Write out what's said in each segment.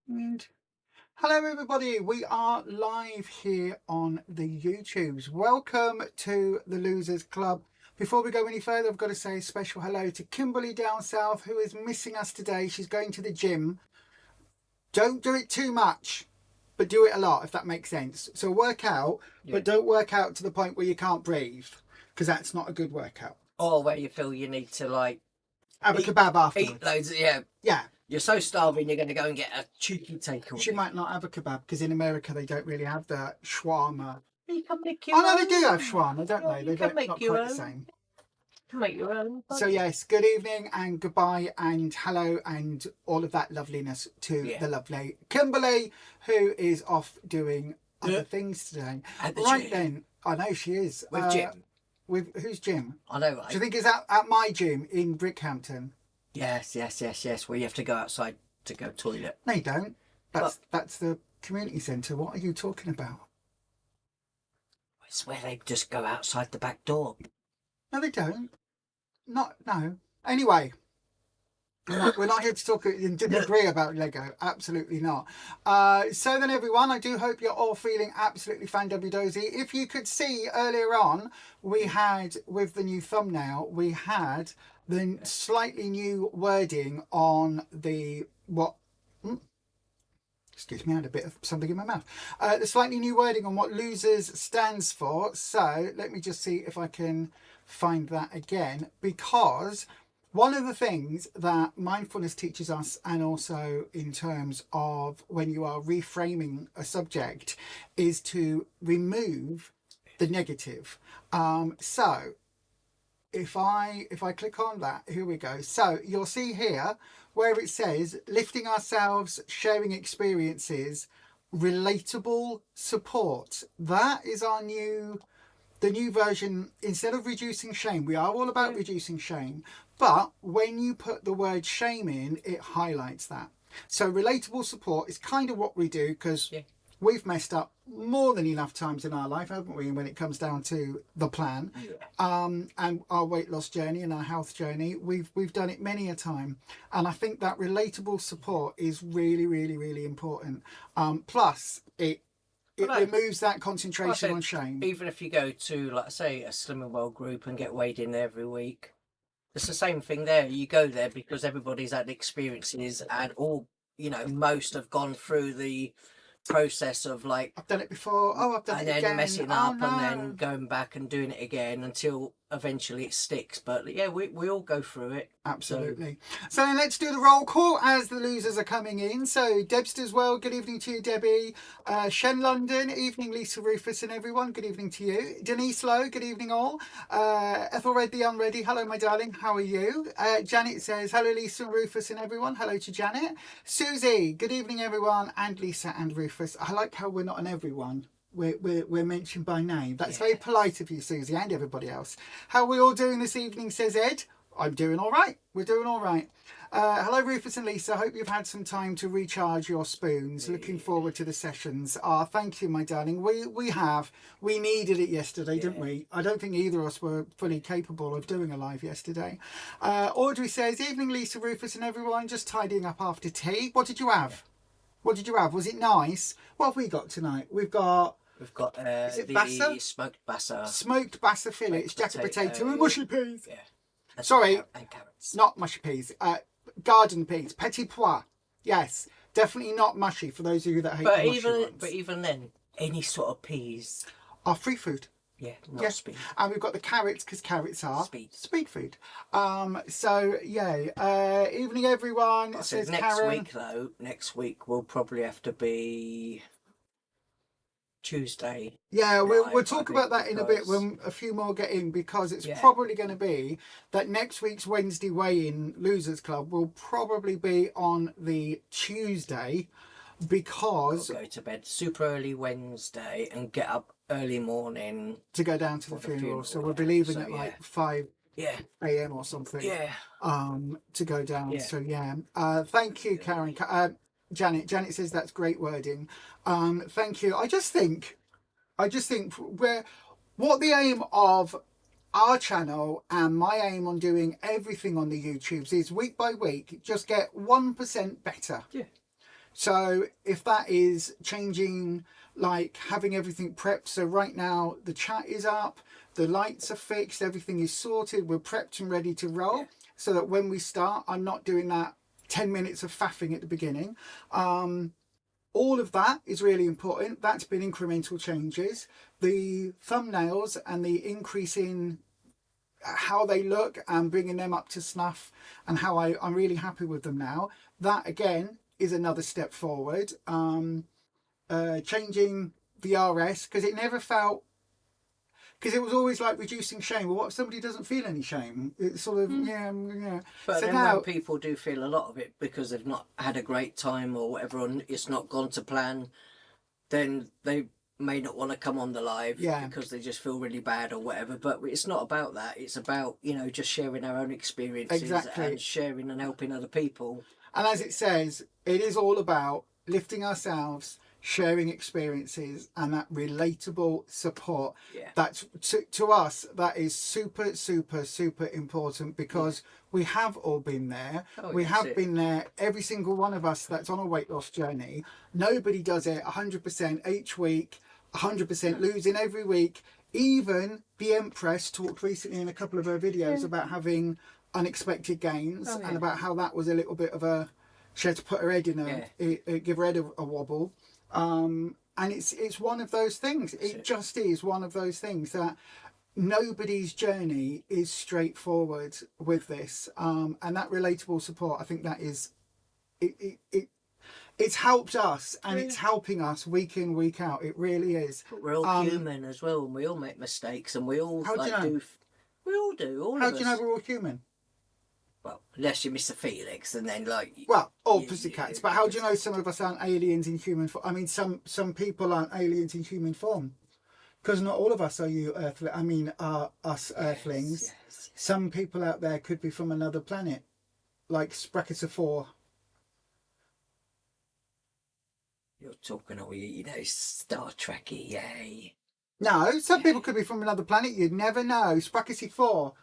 And hello everybody, we are live here on the YouTubes. Welcome to the Losers Club. Before we go any further, I've got to say a special hello to Kimberly down south, who is missing us today. She's going to the gym. Don't do it too much, but do it a lot, if that makes sense. So work out, but don't work out to the point where you can't breathe, because that's not a good workout. Or where you feel you need to have a kebab afterwards. Eat loads, yeah. You're so starving, you're going to go and get a cheeky takeaway. She might not have a kebab because in America they don't really have the shawarma. You can make your own. own. No, they do have shawarma, don't they? You They can make not your quite own. the same. You can make your own. So yes, good evening and goodbye and hello and all of that loveliness to the lovely Kimberly, who is off doing other things today. At the right gym. then, I know she is. With Jim. With whose gym? I know, right? Do you think it's at my gym in Brickhampton? Yes. Where you have to go outside to go toilet. No, you don't. That's the community centre. What are you talking about? It's where they just go outside the back door. No, they don't. No. Anyway, we're not here to talk and agree about Lego. Absolutely not. So then, everyone, I do hope you're all feeling absolutely fan-w-dozy. If you could see earlier on, we had, with the new thumbnail, we had the slightly new wording on the excuse me, I had a bit of something in my mouth. The slightly new wording on what losers stands for. So let me just see if I can find that again, because one of the things that mindfulness teaches us, and also in terms of when you are reframing a subject, is to remove the negative. So if I click on that, here we go. So you'll see here where it says lifting ourselves, sharing experiences, relatable support. That is our the new version. Instead of reducing shame, we are all about reducing shame, but when you put the word shame in, it highlights that. So relatable support is kind of what we do, because we've messed up more than enough times in our life, haven't we, when it comes down to the plan and our weight loss journey and our health journey. We've done it many a time, and I think that relatable support is really, really, really important. Plus it removes that concentration on shame. Even if you go to, like, say, a Slim and Well group and get weighed in every week, it's the same thing there. You go there because everybody's had experiences, and all, most have gone through the process of, like, I've done it before, I've done it again, and then messing up, no. and then going back and doing it again until eventually it sticks. But yeah, we all go through it. Absolutely. So let's do the roll call as the losers are coming in. So Debster's well, good evening to you, Debbie. Shen London, evening, Lisa Rufus and everyone, good evening to you. Denise Lowe, good evening all. Ethelred the Unready, hello my darling, how are you? Janet says, hello Lisa and Rufus and everyone, hello to Janet. Susie, good evening everyone, and Lisa and Rufus. I like how we're not an everyone. We're mentioned by name. That's very polite of you, Susie, and everybody else. How are we all doing this evening, says Ed. I'm doing all right. We're doing all right. Hello, Rufus and Lisa. Hope you've had some time to recharge your spoons. Looking forward to the sessions. Thank you, my darling. We have. We needed it yesterday, didn't we? I don't think either of us were fully capable of doing a live yesterday. Audrey says, evening, Lisa, Rufus and everyone. Just tidying up after tea. What did you have? What did you have? Was it nice? What have we got tonight? We've got is it bassa? Smoked bassa. Smoked bassa fillets, jacket potato and mushy peas. Yeah. Sorry, and carrots. Not mushy peas. Garden peas, petit pois. Yes, definitely not mushy for those of you that hate the mushy ones. But even then, any sort of peas are free food. Yeah, not speed. And we've got the carrots, because carrots are speed food. So yeah, evening everyone. Says Karen. Next week will probably have to be Tuesday. Yeah, we'll talk about that in a bit when a few more get in, because it's probably going to be that next week's Wednesday weigh-in Losers Club will probably be on the Tuesday, because we'll go to bed super early Wednesday and get up early morning to go down to the funeral. So we'll be leaving at like 5 a.m. or something. To go down. So thank you, Karen. Janet says that's great wording. Thank you. I just think what the aim of our channel and my aim on doing everything on the YouTubes is week by week, just get 1% better. So if that is changing, like having everything prepped, so right now the chat is up, the lights are fixed, everything is sorted, we're prepped and ready to roll, so that when we start, I'm not doing that 10 minutes of faffing at the beginning. All of that is really important. That's been incremental changes. The thumbnails and the increase in how they look and bringing them up to snuff, and how I'm really happy with them now. That again is another step forward. Changing the RS, because it never felt, because it was always like reducing shame. Well, what if somebody doesn't feel any shame? It's sort of yeah. But So then now when people do feel a lot of it because they've not had a great time or whatever, and it's not gone to plan, then they may not want to come on the live because they just feel really bad or whatever. But it's not about that. It's about, you know, just sharing our own experiences and sharing and helping other people. And as it says, it is all about lifting ourselves, sharing experiences, and that relatable support. That's to us, that is super important, because we have all been there. We have been there, every single one of us that's on a weight loss journey. Nobody does it 100% each week, 100% losing every week. Even the Empress talked recently in a couple of her videos about having unexpected gains, and about how that was a little bit of a, she had to put her head in give her head a wobble. And it's one of those things. It just is one of those things that nobody's journey is straightforward with this. And that relatable support, I think that is it's helped us, and it's helping us week in, week out. It really is. But we're all human as well, and we all make mistakes, and we all we all do. All How of do you know we're all human? Well, unless you miss a Felix, and then pussycats. But how do you know some of us aren't aliens in human form? I mean, some people aren't aliens in human form, because not all of us are us Earthlings. Yes. Some people out there could be from another planet, like brackets of 4. You're talking all Star Trekky, yay. No, some people could be from another planet. You'd never know. Sprackety 4.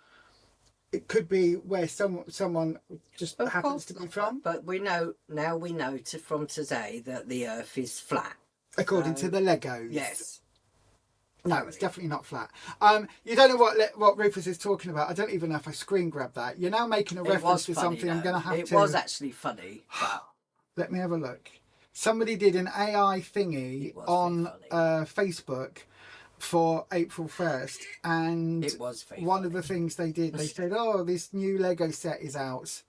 It could be where someone just happens to be from. But we know from today that the Earth is flat. According to the Legos. Yes. No, it's definitely not flat. You don't know what Rufus is talking about. I don't even know if I screen grabbed that. You're now making a reference to something I'm going to have to... It was actually funny, but... Let me have a look. Somebody did an AI thingy on Facebook for April 1st, and it was one of the things they did, they said, oh, this new Lego set is out.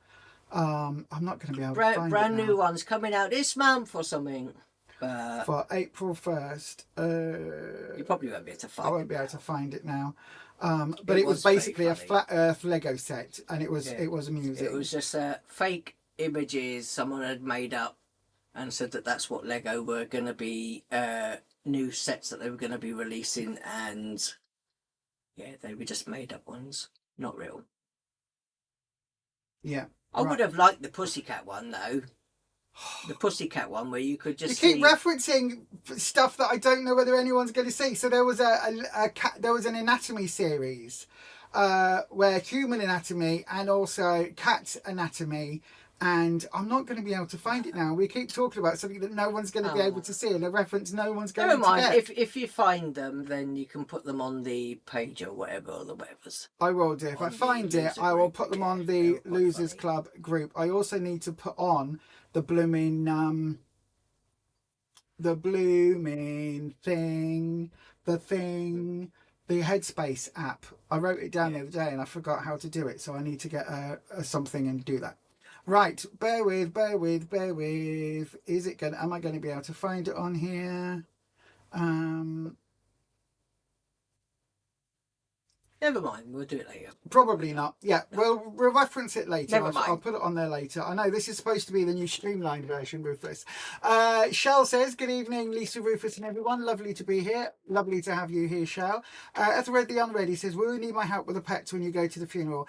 I'm not going to be able to find it brand new one's coming out this month or something. For April 1st. You probably won't be able to find it. I won't be able to find it now. But it was basically a flat Earth Lego set, and it was amusing. It was just fake images someone had made up, and said that that's what Lego were going to be, new sets that they were going to be releasing, and they were just made up ones, not real. Yeah. I would have liked the Pussycat one though. The Pussycat one where you could just keep referencing stuff that I don't know whether anyone's going to see. So there was there was an anatomy series where human anatomy and also cat anatomy, and I'm not going to be able to find it now. We keep talking about something that no one's going to be able to see, and a reference no one's going to get. If you find them, then you can put them on the page or whatever, or the whatevers. I will do. If I find it, I will put them on the Losers Club group. I also need to put on the blooming thing, the Headspace app. I wrote it down the other day and I forgot how to do it, so I need to get something and do that. Right, bear with. Is it am I going to be able to find it on here? Never mind, we'll do it later. Probably not. Yeah, we'll reference it later. Never mind. I'll put it on there later. I know this is supposed to be the new streamlined version, Rufus. Shell says, good evening, Lisa, Rufus and everyone. Lovely to be here. Lovely to have you here, Shell. Ethelred the Unready says, will you need my help with the pets when you go to the funeral?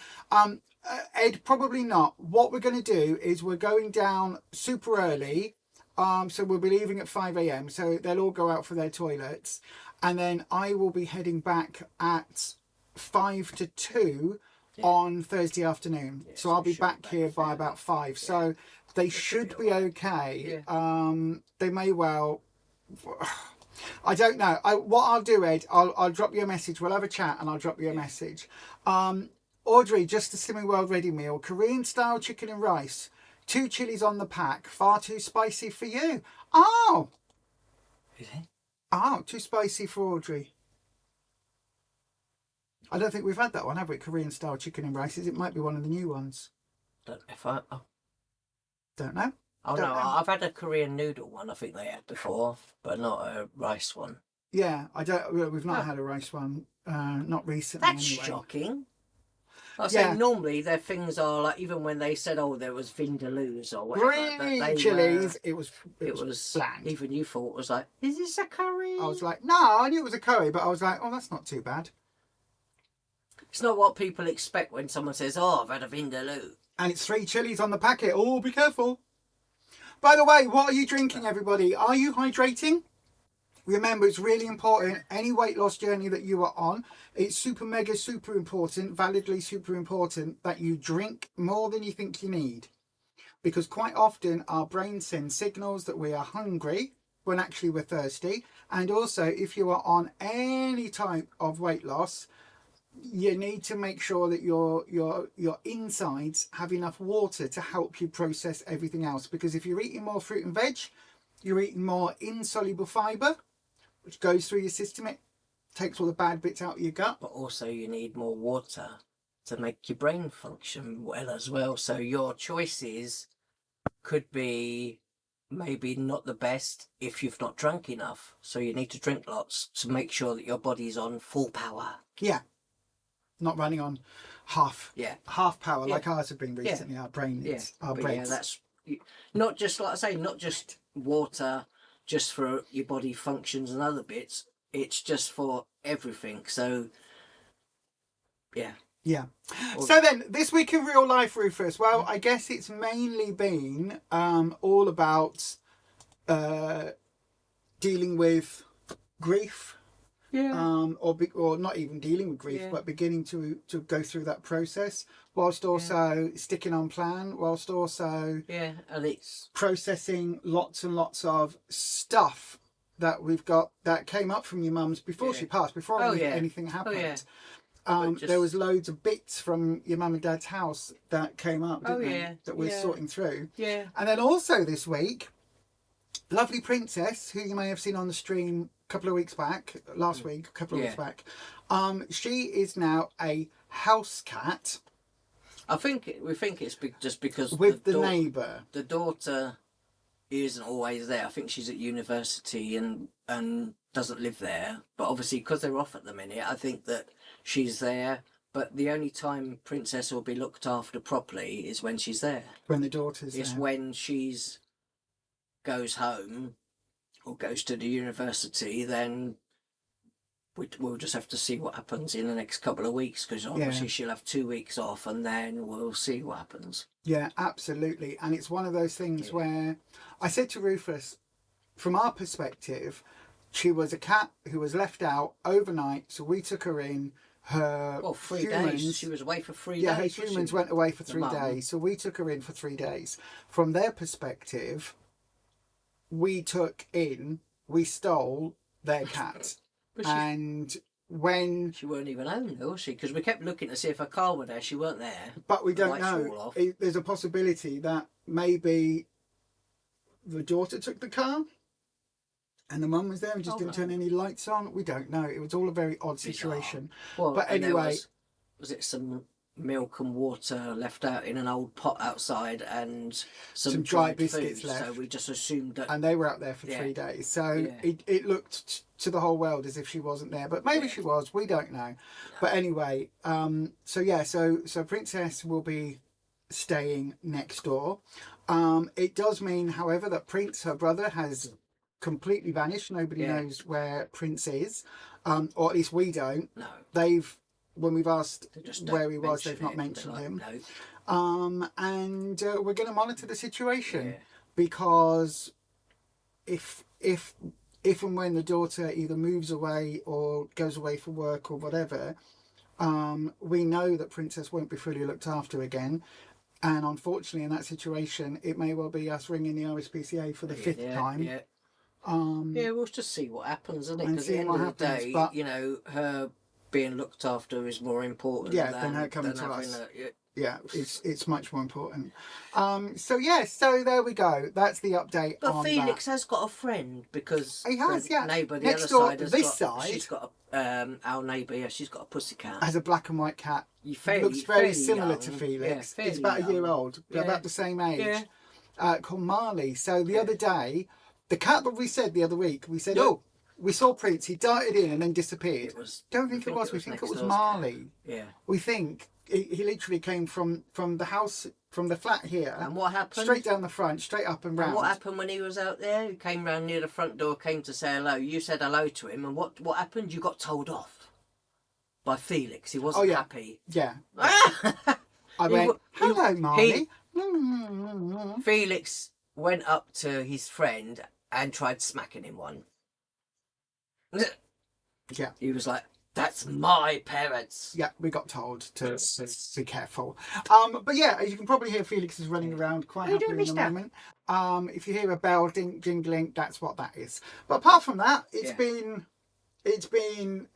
Ed, probably not. What we're going to do is we're going down super early. So we'll be leaving at 5 a.m. So they'll all go out for their toilets. And then I will be heading back at 1:55 on Thursday afternoon. So I'll be back here by about 5. So they should be okay. They may well. I don't know. What I'll do, Ed, I'll drop you a message. We'll have a chat and I'll drop you a message. Audrey, just a Slimming World ready meal. Korean style chicken and rice. 2 chilies on the pack. Far too spicy for you. Oh. Is it? Oh, too spicy for Audrey. I don't think we've had that one, have we? Korean style chicken and rice. It might be one of the new ones. Don't know. Don't know. Oh no, I've had a Korean noodle one. I think they had before, but not a rice one. Yeah, I don't. We've not had a rice one. Not recently. That's anyway. Shocking. I say normally their things are like, even when they said, "Oh, there was vindaloos or whatever." Really, chilies. It was bland. Even you thought was like, "Is this a curry?" I was like, no, I knew it was a curry, but I was like, oh, that's not too bad. It's not what people expect when someone says, "Oh, I've had a vindaloo." And it's 3 chilies on the packet. Oh, be careful. By the way, what are you drinking, everybody? Are you hydrating? Remember, it's really important. Any weight loss journey that you are on, it's super important, validly super important that you drink more than you think you need. Because quite often our brain sends signals that we are hungry when actually we're thirsty. And also, if you are on any type of weight loss, you need to make sure that your insides have enough water to help you process everything else. Because if you're eating more fruit and veg, you're eating more insoluble fibre, which goes through your system. It takes all the bad bits out of your gut. But also you need more water to make your brain function well as well. So your choices could be maybe not the best if you've not drunk enough. So you need to drink lots to make sure that your body's on full power. Yeah. Not running on half power like ours have been recently. Our brains. Yeah, that's not just, like I say, not just water just for your body functions and other bits. It's just for everything. So yeah. So then, this week in real life, Rufus, well, I guess it's mainly been all about dealing with grief. Or not even dealing with grief, but beginning to go through that process, whilst also sticking on plan, whilst also and it's processing lots and lots of stuff that we've got that came up from your mum's before she passed, before anything happened. There was loads of bits from your mum and dad's house that came up, that we're sorting through. And then also this week, lovely Princess, who you may have seen on the stream a couple of weeks back, last week, a couple of weeks back, she is now a house cat. We think it's just because with the neighbour. The daughter isn't always there. I think she's at university and doesn't live there. But obviously, because they're off at the minute, I think that she's there. But the only time Princess will be looked after properly is when she's there. When the daughter's there. It's when she's goes home or goes to the university, then we'll just have to see what happens in the next couple of weeks, because obviously she'll have 2 weeks off and then we'll see what happens. Yeah, absolutely. And it's one of those things where I said to Rufus, from our perspective, she was a cat who was left out overnight, so we took her in. Her 3 days. She was away for 3 days. Yeah, her humans went away for 3 days, so we took her in for 3 days. From their perspective, we stole their cat. And when she weren't even home, was she? Because we kept looking to see if her car were there. She weren't there. But we don't know. There's a possibility that maybe the daughter took the car and the mum was there and just didn't turn any lights on. We don't know. It was all a very odd situation. Well, but anyway, was it some milk and water left out in an old pot outside and some dry biscuits food, left? So we just assumed that, and they were out there for 3 days. So it looked to the whole world as if she wasn't there, but maybe she was. We don't know. No. But anyway, so Princess will be staying next door. It does mean, however, that Prince, her brother, has completely vanished. Nobody knows where Prince is, or at least we don't. No. When we've asked where he was, they've not mentioned him. No. And we're going to monitor the situation, because if and when the daughter either moves away or goes away for work or whatever, We know that Princess won't be fully looked after again. And unfortunately, in that situation, it may well be us ringing the RSPCA for the fifth time. Yeah. Yeah, we'll just see what happens, isn't it? And Because at the see end what of the happens, day, but- you know, her being looked after is more important than her coming than to having us. a, Yeah, it's much more important. So there we go. That's the update But on Felix that. has got a friend because He has, yeah. neighbour the Next other door, side has this got. side- She's got our neighbour. Yeah, she's got a pussycat. Has a black and white cat. Fairly, Looks very fairly similar young. to Felix. Yeah, It's about a year young. old, Yeah. about the same age. Yeah. Called Marley. So the other day, the cat that we said the other week, we said, Yeah. oh, we saw Prince. He darted in and then disappeared. Don't think it was. We think it was next door's Marley. cat. Yeah. We think he literally came from the house, from the flat here. And what happened? Straight down the front, straight up and round. And what happened when he was out there? He came round near the front door, came to say hello. You said hello to him, and what happened? You got told off by Felix. He wasn't happy. Yeah. I went, hello, Marley. Felix went up to his friend and tried smacking him one. Yeah. He was like, that's my parents. Yeah, we got told to be careful. But yeah, as you can probably hear, Felix is running around quite happily in the moment. If you hear a bell jingling, that's what that is. But apart from that, it's been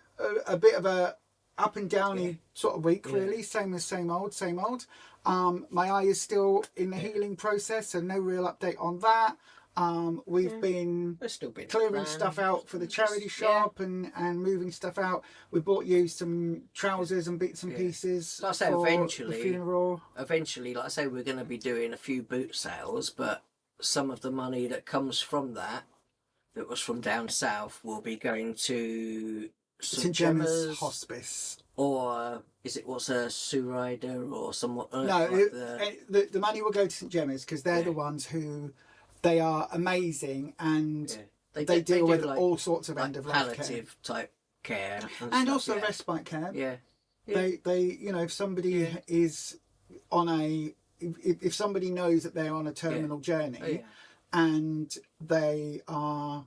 a bit of a up and downy sort of week, really. Same old. My eye is still in the healing process, so no real update on that. We've been clearing stuff out for the charity shop and moving stuff out. We bought you some trousers and bits and pieces. Like I say, for eventually, the funeral. Eventually, like I say, we're going to be doing a few boot sales, but some of the money that comes from that was from down south, will be going to St Gemma's Hospice. Or is it what's a Sue Rider or somewhat? No, like the money will go to St Gemma's because they're the ones who. They are amazing and they deal with like, all sorts of end of life palliative type care and stuff, also respite care. Yeah. They you know, if somebody is on if somebody knows that they're on a terminal journey and they are,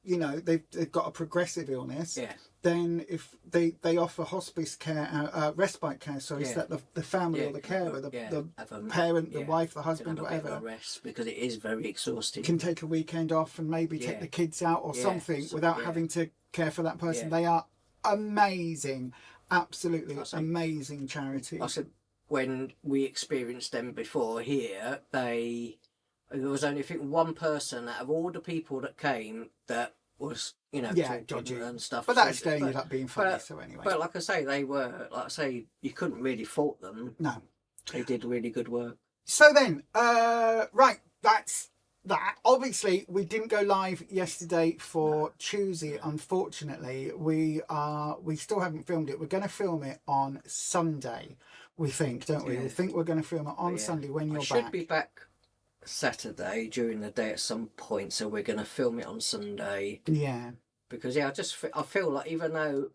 you know, they've got a progressive illness, then if they offer hospice care, respite care, so that the family or the carer, the parent, the wife, the husband, whatever, rest, because it is very exhausting, can take a weekend off and maybe take the kids out or something without having to care for that person. They are amazing, absolutely amazing charity. I said when we experienced them before here, there was only, I think, one person out of all the people that came that was, you know, dodgy and stuff. But that still ended up being funny, so anyway. But like I say, they were, like I say, you couldn't really fault them. No. They did really good work. So then, right, that's that. Obviously, we didn't go live yesterday for Tuesday, unfortunately. We still haven't filmed it. We're going to film it on Sunday, we think, don't we? We think we're going to film it on Sunday when you're back. I should be back Saturday during the day at some point, so we're going to film it on Sunday. Yeah. Because I feel like even though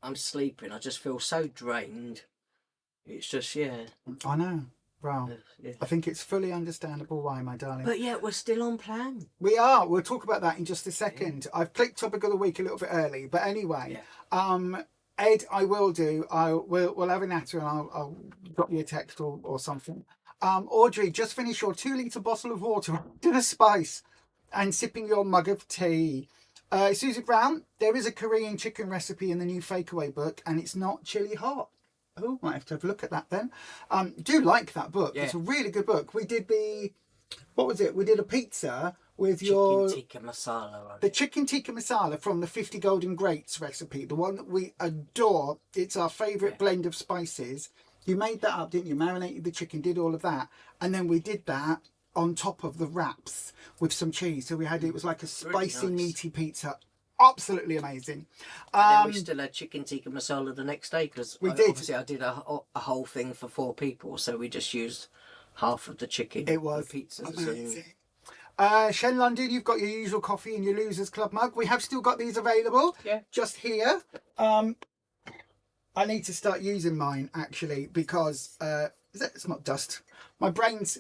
I'm sleeping, I just feel so drained. It's just I know. Well, I think it's fully understandable why, my darling. But yeah, we're still on plan. We are. We'll talk about that in just a second. I've clicked topic of the week a little bit early, but anyway, Ed, we'll have a natter and I'll drop you a text or something. Audrey, just finish your 2-litre bottle of water to the spice and sipping your mug of tea. Susie Brown, there is a Korean chicken recipe in the new Fakeaway book and it's not chili hot. Oh, might have to have a look at that then. Do like that book. It's a really good book. We did what was it? We did a pizza with chicken tikka masala on the chicken tikka masala from the 50 Golden Greats recipe, the one that we adore. It's our favourite blend of spices. You made that up, didn't you? Marinated the chicken, did all of that, and then we did that on top of the wraps with some cheese. So it was like a spicy, really nice, meaty pizza. Absolutely amazing. And then we still had chicken tikka masala the next day because obviously I did a whole thing for 4 people, so we just used half of the chicken. It was pizzas amazing. Shen London, you've got your usual coffee in your Losers Club mug. We have still got these available. Yeah. Just here. I need to start using mine actually because it's not dust. My brain's.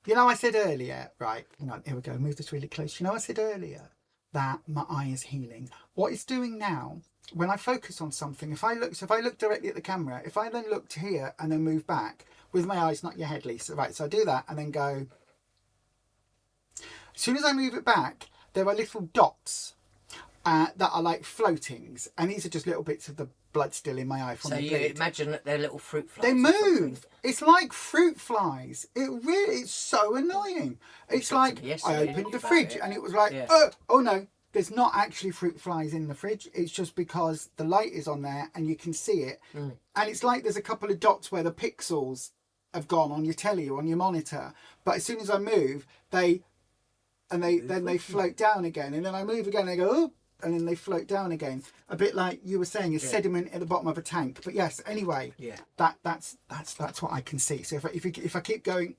You know, I said earlier, right? Hang on, here we go. Move this really close. You know, I said earlier that my eye is healing. What it's doing now when I focus on something, if I look directly at the camera, if I then look to here and then move back with my eyes, not your head, Lisa, right? So I do that and then go. As soon as I move it back, there are little dots that are like floatings, and these are just little bits of the blood still in my eye from so the you bleed. imagine that they're little fruit flies. They or something. move. It's like fruit flies. It's so annoying. It's like I opened the fridge and it was like, oh no, there's not actually fruit flies in the fridge. It's just because the light is on there and you can see it. And it's like there's a couple of dots where the pixels have gone on your telly or on your monitor. But as soon as I move, they float down again. And then I move again and they go, oh, and then they float down again. A bit like you were saying, a sediment at the bottom of a tank. But yes, anyway, that's what I can see. So if I keep going,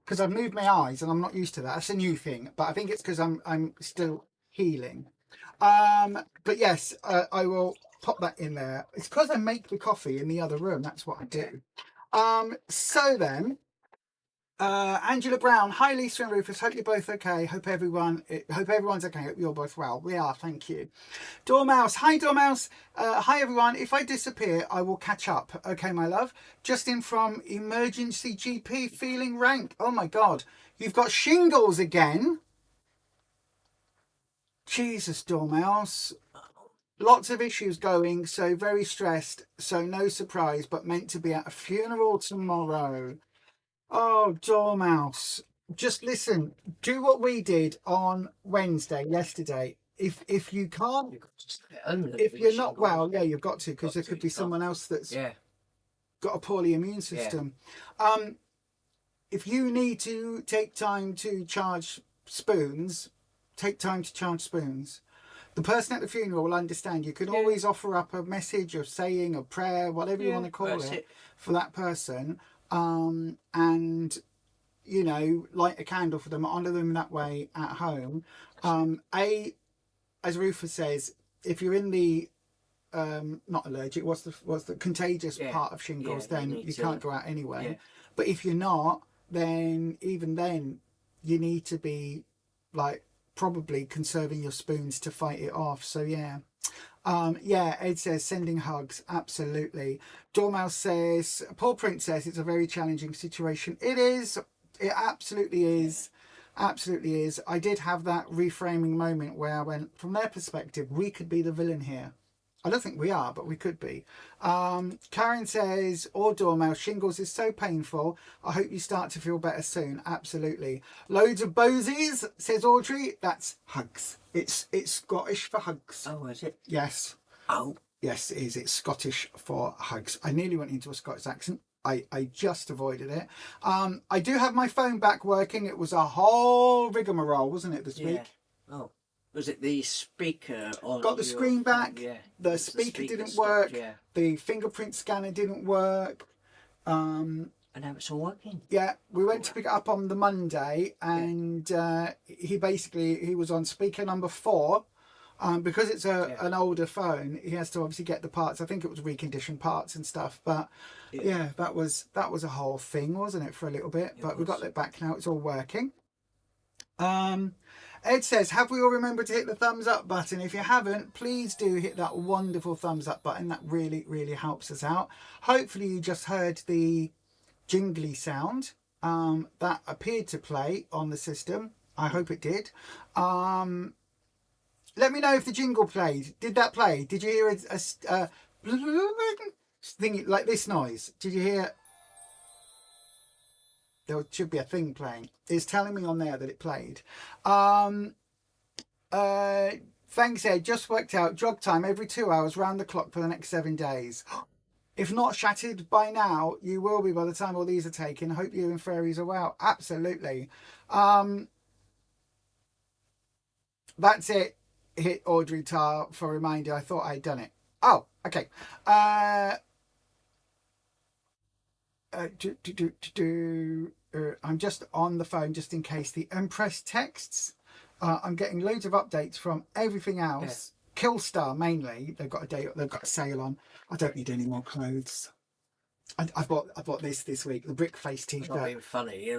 because I've moved my eyes and I'm not used to that. That's a new thing. But I think it's because I'm still healing. But yes, I will pop that in there. It's because I make the coffee in the other room. That's what I do. So then. Angela Brown, hi Lisa and Rufus, hope you're both okay. Hope everyone's okay. Hope you're both well. We are, thank you. Dormouse, hi Dormouse. Hi everyone. If I disappear, I will catch up. Okay, my love. Justin from Emergency GP, feeling rank. Oh my God, you've got shingles again. Jesus, Dormouse. Lots of issues going, so very stressed. So no surprise, but meant to be at a funeral tomorrow. Oh, Dormouse, just listen, do what we did on yesterday. If you can't, if you're not well, yeah, you've got to, because there could be someone else that's got a poorly immune system. If you need to take time to charge spoons, take time to charge spoons. The person at the funeral will understand. You can always offer up a message or saying a prayer, whatever you want to call it, for that person. And you know, light a candle for them, honor them that way at home. As Rufus says, if you're in the not allergic, what's the contagious part of shingles, then you can't go out anyway. But if you're not, then even then you need to be like probably conserving your spoons to fight it off. So Ed says sending hugs, absolutely. Dormouse says, Paul Prince says it's a very challenging situation. It is, it absolutely is, absolutely is. I did have that reframing moment where I went, from their perspective, we could be the villain here. I don't think we are, but we could be. Karen says, Dormouse, shingles is so painful. I hope you start to feel better soon. Absolutely. Loads of Bosies, says Audrey. That's hugs. It's Scottish for hugs. Oh, is it? Yes. Oh. Yes, it is. It's Scottish for hugs. I nearly went into a Scottish accent. I just avoided it. I do have my phone back working. It was a whole rigmarole, wasn't it, this week? Oh. Was it the speaker on? Got the screen back. Yeah. The speaker didn't work. Yeah. The fingerprint scanner didn't work. And now it's all working. Yeah, we went to pick it up on the Monday, and he was on speaker number 4. Because it's an older phone, he has to obviously get the parts. I think it was reconditioned parts and stuff. But that was a whole thing, wasn't it, for a little bit? But we got it back now. It's all working. Ed says, have we all remembered to hit the thumbs up button? If you haven't, please do hit that wonderful thumbs up button. That really, really helps us out. Hopefully you just heard the jingly sound that appeared to play on the system. I hope it did. Let me know if the jingle played. Did that play? Did you hear a thing like this noise? Did you hear? There should be a thing playing. It's telling me on there that it played. Thanks, Ed. Just worked out. Jog time every 2 hours round the clock for the next 7 days. If not shattered by now, you will be by the time all these are taken. Hope you and fairies are well. Absolutely. That's it. Hit Audrey Tar for a reminder. I thought I'd done it. Oh, okay. I'm just on the phone just in case the Empress texts. I'm getting loads of updates from everything else. Killstar mainly. They've got a sale on. I don't need any more clothes. I bought this week, the brick face t-shirt. Not being funny.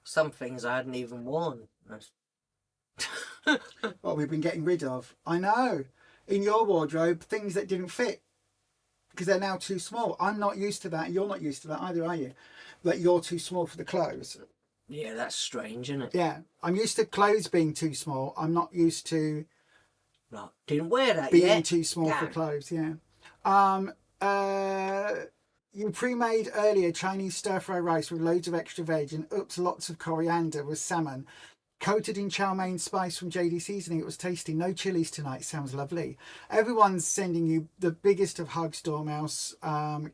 Some things I hadn't even worn. What we've been getting rid of. I know. in your wardrobe things that didn't fit because they're now too small. I'm not used to that. You're not used to that either, are you? That you're too small for the clothes. Yeah, that's strange, isn't it? Yeah, I'm used to clothes being too small. I'm not used to No, didn't wear that being yet. too small for Damn. clothes. Yeah. You pre-made earlier Chinese stir-fry rice with loads of extra veg and up to lots of coriander with salmon. Coated in chow mein spice from JD Seasoning. It was tasty. No chilies tonight. Sounds lovely. Everyone's sending you the biggest of hugs, Dormouse.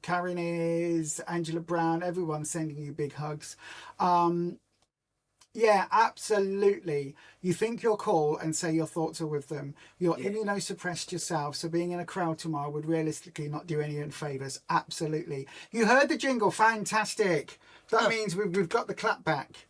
Karen is, Angela Brown. Everyone's sending you big hugs. Yeah, absolutely. You think you're cool and say your thoughts are with them. You're immunosuppressed yourself, so being in a crowd tomorrow would realistically not do anyone favours. Absolutely. You heard the jingle. Fantastic. That means we've got the clap back.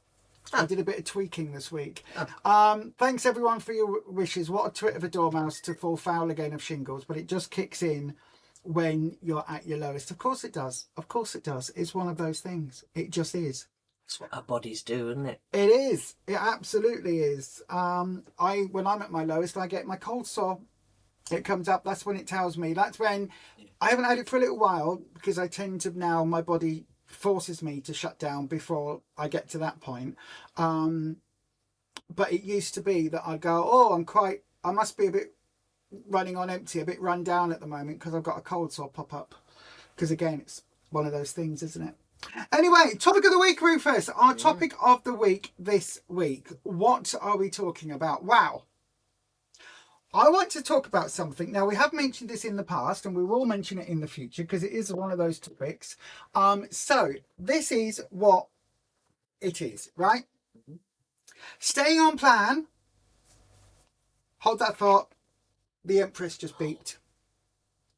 I did a bit of tweaking this week. Thanks everyone for your wishes. What a twit of a dormouse to fall foul again of shingles, but it just kicks in when you're at your lowest. Of course it does. Of course it does. It's one of those things. It just is. That's what our bodies do, isn't it? It is. It absolutely is. When I'm at my lowest, I get my cold sore. It comes up. That's when it tells me. That's when I haven't had it for a little while because I tend to now, my body forces me to shut down before I get to that point. But it used to be that I'd go, oh, I must be a bit running on empty, a bit run down at the moment because I've got a cold sore pop up. Because again, it's one of those things, isn't it? Anyway, topic of the week, Rufus. Our topic of the week this week. What are we talking about? Wow. I want to talk about something. Now, we have mentioned this in the past and we will mention it in the future because it is one of those topics. So this is what it is, right? Staying on plan. Hold that thought. The Empress just beeped.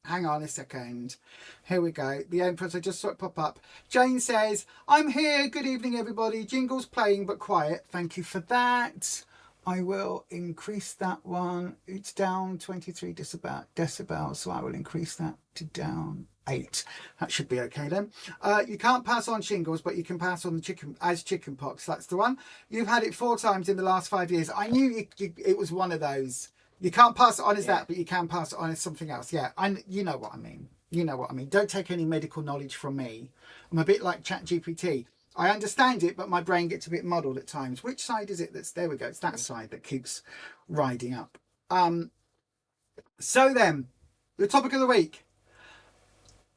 Hang on a second. Here we go. The Empress, I just saw it pop up. Jane says, I'm here. Good evening, everybody. Jingle's playing, but quiet. Thank you for that. I will increase that one. It's down 23 decibels, so I will increase that to down 8. That should be okay then. You can't pass on shingles, but you can pass on the chicken pox. That's the one. You've had it 4 times in the last 5 years. I knew it was one of those. You can't pass it on as that, but you can pass it on as something else. Yeah, you know what I mean. You know what I mean. Don't take any medical knowledge from me. I'm a bit like ChatGPT. I understand it, but my brain gets a bit muddled at times. Which side is it that's... There we go. It's that side that keeps riding up. So then, the topic of the week.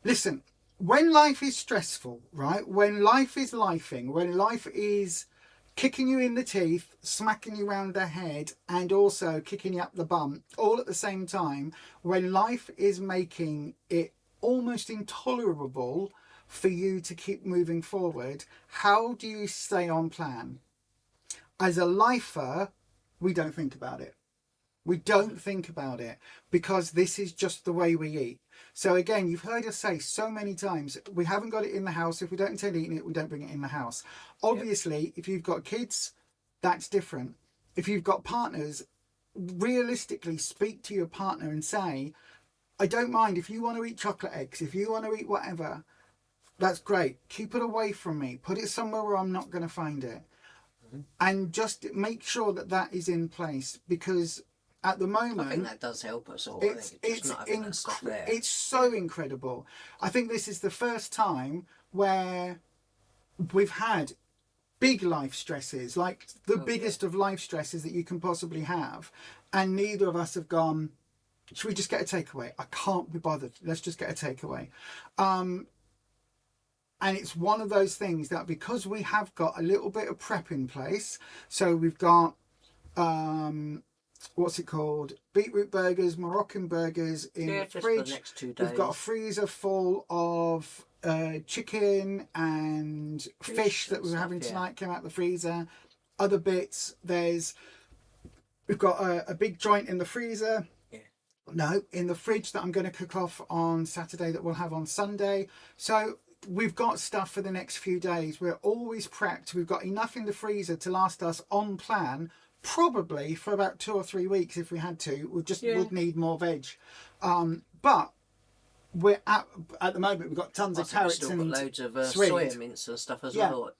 Listen, when life is stressful, right? When life is lifing, when life is kicking you in the teeth, smacking you round the head, and also kicking you up the bum, all at the same time, when life is making it almost intolerable for you to keep moving forward, how do you stay on plan? As a lifer, we don't think about it. We don't think about it because this is just the way we eat. So again, you've heard us say so many times, we haven't got it in the house. If we don't intend eating it, we don't bring it in the house. Obviously, if you've got kids, that's different. If you've got partners, realistically speak to your partner and say, I don't mind if you want to eat chocolate eggs, if you want to eat whatever, that's great. Keep it away from me. Put it somewhere where I'm not going to find it. And just make sure that that is in place because at the moment, I think that does help us all. It's so incredible. I think this is the first time where we've had big life stresses, like the biggest of life stresses that you can possibly have, and neither of us have gone, should we just get a takeaway? I can't be bothered. Let's just get a takeaway. And it's one of those things that because we have got a little bit of prep in place, so we've got what's it called? Beetroot burgers, Moroccan burgers in the fridge. The next 2 days. We've got a freezer full of chicken and fish that we were having tonight, came out the freezer. Other bits, we've got a big joint in the freezer. No, in the fridge that I'm going to cook off on Saturday that we'll have on Sunday. So we've got stuff for the next few days. We're always prepped. We've got enough in the freezer to last us on plan, probably for about 2 or 3 weeks if we had to. Would need more veg. But we're at the moment we've got tons of carrots still and got loads of soya mince and stuff as well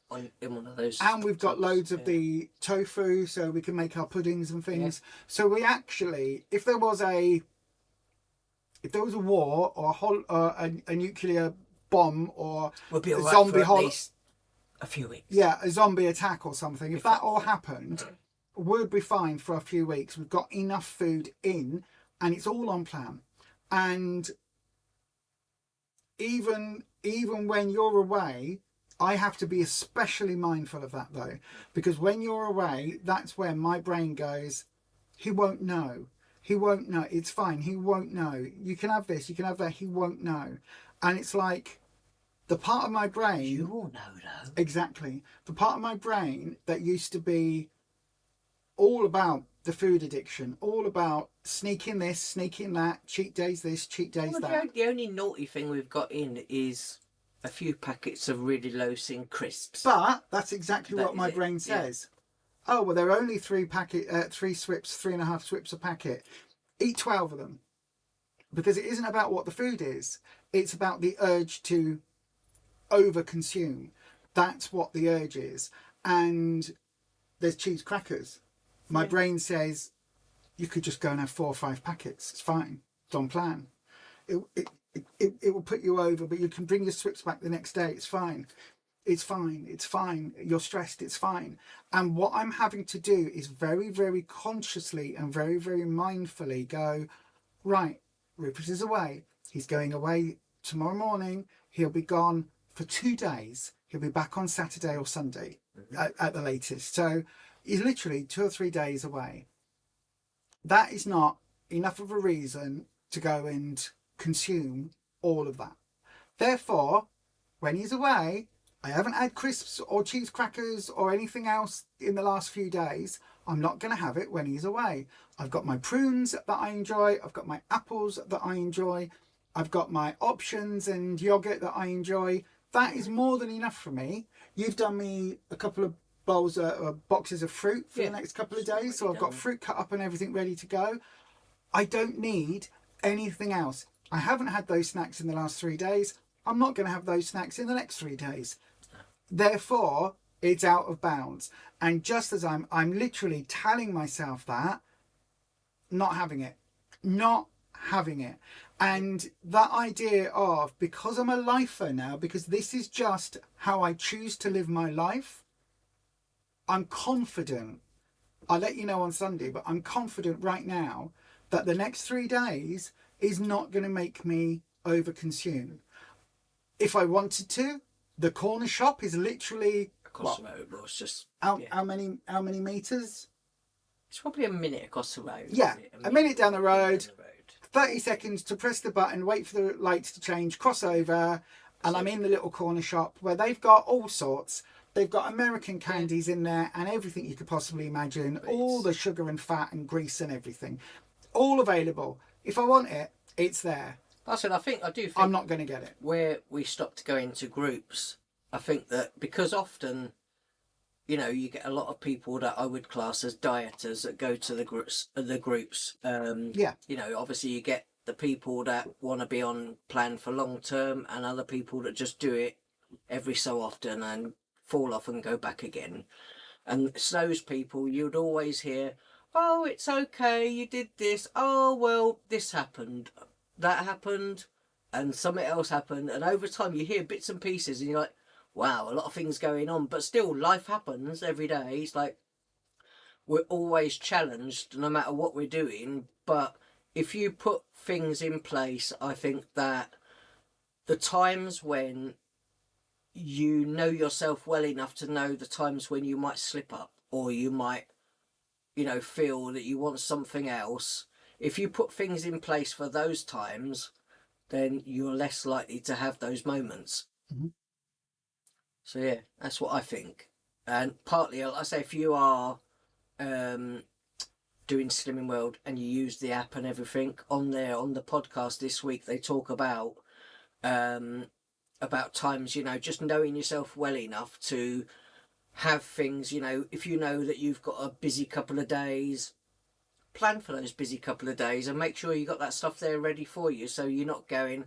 in one of those. And we've got loads of the tofu, so we can make our puddings and things. So we actually, if there was a if there was a war or a nuclear bomb or We'll be a alright zombie for at least a few weeks. yeah, a zombie attack or something, if that all happened, we'd be fine for a few weeks. We've got enough food in, and it's all on plan. And even when you're away, I have to be especially mindful of that though, because when you're away, that's when my brain goes, he won't know. He won't know. It's fine. He won't know. You can have this, you can have that. He won't know. And it's like the part of my brain. You will know though. Exactly. The part of my brain that used to be all about the food addiction, all about sneaking this, sneaking that, cheat days this, cheat days that. The only naughty thing we've got in is a few packets of really low-sin crisps. But that's exactly what my brain says. Yeah. Oh, well, they're only 3 swips, 3.5 swips a packet. Eat 12 of them. Because it isn't about what the food is. It's about the urge to over-consume. That's what the urge is. And there's cheese crackers. My brain says, you could just go and have 4 or 5 packets. It's fine. It's on plan. It will put you over, but you can bring your swips back the next day. It's fine. It's fine. It's fine. You're stressed. It's fine. And what I'm having to do is very, very consciously and very, very mindfully go, right, Rupert is away. He's going away tomorrow morning. He'll be gone for 2 days. He'll be back on Saturday or Sunday at the latest. So he's literally 2 or 3 days away. That is not enough of a reason to go and consume all of that. Therefore, when he's away, I haven't had crisps or cheese crackers or anything else in the last few days. I'm not going to have it when he's away. I've got my prunes that I enjoy. I've got my apples that I enjoy. I've got my options and yogurt that I enjoy. That is more than enough for me. You've done me a couple of bowls boxes of fruit for the next couple of days. So I've got fruit cut up and everything ready to go. I don't need anything else. I haven't had those snacks in the last 3 days. I'm not going to have those snacks in the next 3 days. Therefore, it's out of bounds. And just as I'm literally telling myself that, not having it. Not having it. And that idea of, because I'm a lifer now, because this is just how I choose to live my life, I'm confident, I'll let you know on Sunday, but I'm confident right now that the next 3 days is not going to make me overconsume. If I wanted to, the corner shop is literally across the road. Well, it's just how many meters? It's probably a minute across the road. Yeah, a minute down the road. 30 seconds to press the button, wait for the lights to change, cross over, and I'm in the little corner shop where they've got all sorts. They've got American candies in there and everything you could possibly imagine. All the sugar and fat and grease and everything. All available. If I want it, it's there. I do think I'm not going to get it. Where we stopped going to groups, I think that because often, you know, you get a lot of people that I would class as dieters that go to the groups. You know, obviously you get the people that want to be on plan for long term and other people that just do it every so often and fall off and go back again. And it's those people you'd always hear, oh, it's okay, you did this. Oh, well, this happened. That happened. And something else happened. And over time you hear bits and pieces and you're like, wow, a lot of things going on. But still, life happens every day. It's like we're always challenged no matter what we're doing. But if you put things in place, I think that the times when you know yourself well enough to know the times when you might slip up or you might, you know, feel that you want something else. If you put things in place for those times, then you're less likely to have those moments. Mm-hmm. So yeah, that's what I think. And partly, I say, if you are doing Slimming World and you use the app and everything, on the podcast this week, they talk about times, you know, just knowing yourself well enough to have things, you know, if you know that you've got a busy couple of days, plan for those busy couple of days and make sure you got that stuff there ready for you, so you're not going,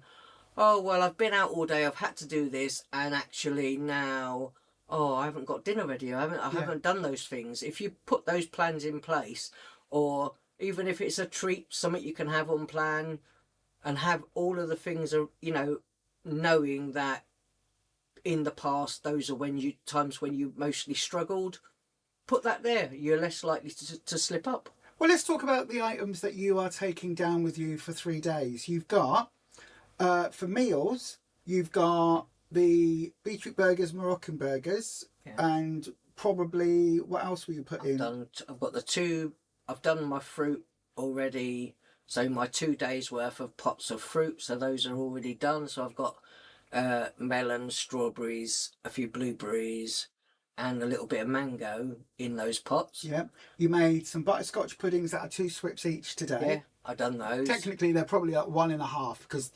oh, well, I've been out all day, I've had to do this, and actually now, oh, I haven't got dinner ready, I haven't done those things. If you put those plans in place, or even if it's a treat, something you can have on plan, and have all of the things, you know, knowing that in the past those are when you times when you mostly struggled. Put that there. You're less likely to slip up. Well, let's talk about the items that you are taking down with you for 3 days. You've got, for meals, you've got the beetroot burgers, Moroccan burgers, and probably, what else will you put in? I've got the 2, I've done my fruit already. So my 2 days worth of pots of fruit. So those are already done. So I've got melons, strawberries, a few blueberries, and a little bit of mango in those pots. Yeah. You made some butterscotch puddings that are 2 swips each today. Yeah, I've done those. Technically, they're probably like 1.5 because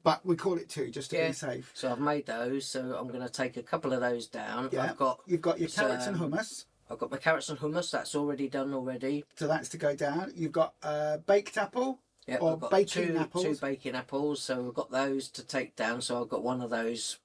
but we call it 2 just to be safe. So I've made those. So I'm going to take a couple of those down. Yeah. You've got your carrots and hummus. I've got my carrots and hummus. That's already done already. So that's to go down. You've got baked apple. Yeah, or I've got baking apples. 2 baking apples. So we've got those to take down. So I've got one of those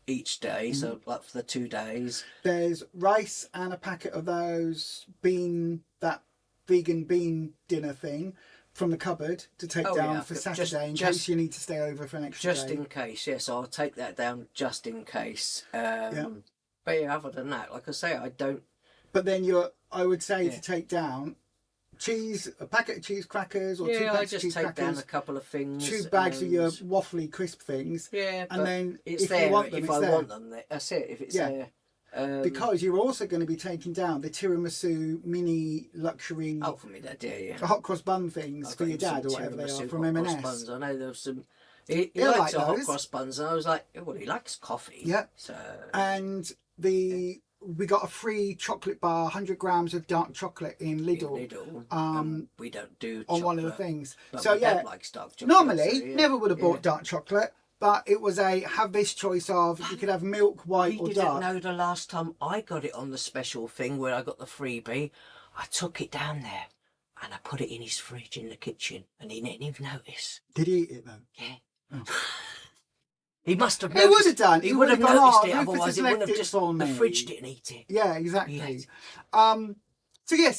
each day. So like for the 2 days. There's rice and a packet of those that vegan bean dinner thing from the cupboard to take down for Saturday in case you need to stay over for an extra just day. in case. Yes, I'll take that down just in case. But yeah, other than that, like I say, I don't. But then I would say to take down a packet of cheese crackers or 2 packs of cheese take crackers, down a couple of things, 2 bags of your waffly crisp things. Yeah, and then it's if there. you want them, if it's I there. want them, that's it. If it's there. Because you're also going to be taking down the tiramisu mini luxury for me, that yeah. hot cross bun things for your dad or whatever they are from M&S. I know there's some. He likes hot cross buns, and I was like, well, he likes coffee. Yeah. So and we got a free chocolate bar, 100 grams of dark chocolate in Lidl. We don't do on chocolate, one of the things. But So my dad likes dark chocolate. Normally, never would have bought dark chocolate, but it was have this choice of you could have milk, white, or dark. He didn't know the last time I got it on the special thing where I got the freebie. I took it down there and I put it in his fridge in the kitchen, and he didn't even notice. Did he eat it though? Yeah. Oh. He must have. He would have done. He would have noticed it. Rufus Otherwise, it wouldn't have just. for The me. fridge didn't eat it. Yeah, exactly. Yes.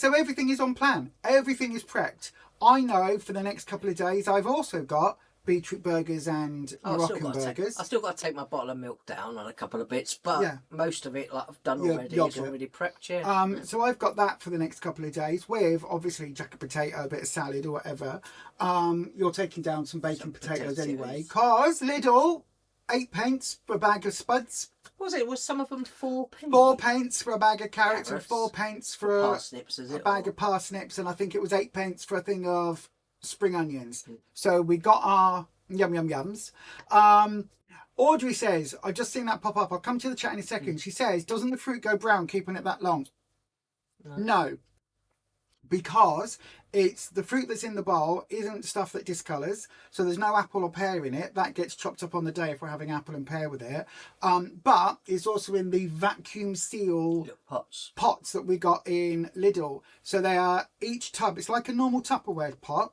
So everything is on plan. Everything is prepped. I know for the next couple of days I've also got beetroot burgers and Moroccan burgers. I've still got to take my bottle of milk down on a couple of bits, but most of it, like I've done already, is already prepped. Yeah. So I've got that for the next couple of days with obviously jacket potato, a bit of salad or whatever. You're taking down some baked potatoes anyway, cause Lidl 8p for a bag of spuds. Was some of them 4p? 4p for a bag of carrots and 4p for parsnips, a bag of parsnips, and I think it was 8p for a thing of spring onions. So we got our yums. Audrey says, I just seen that pop up. I'll come to the chat in a second. She says, doesn't the fruit go brown keeping it that long? No. Because it's the fruit that's in the bowl isn't stuff that discolours, so there's no apple or pear in it. That gets chopped up on the day if we're having apple and pear with it. But it's also in the vacuum seal pots that we got in Lidl. So they are each tub. It's like a normal Tupperware pot,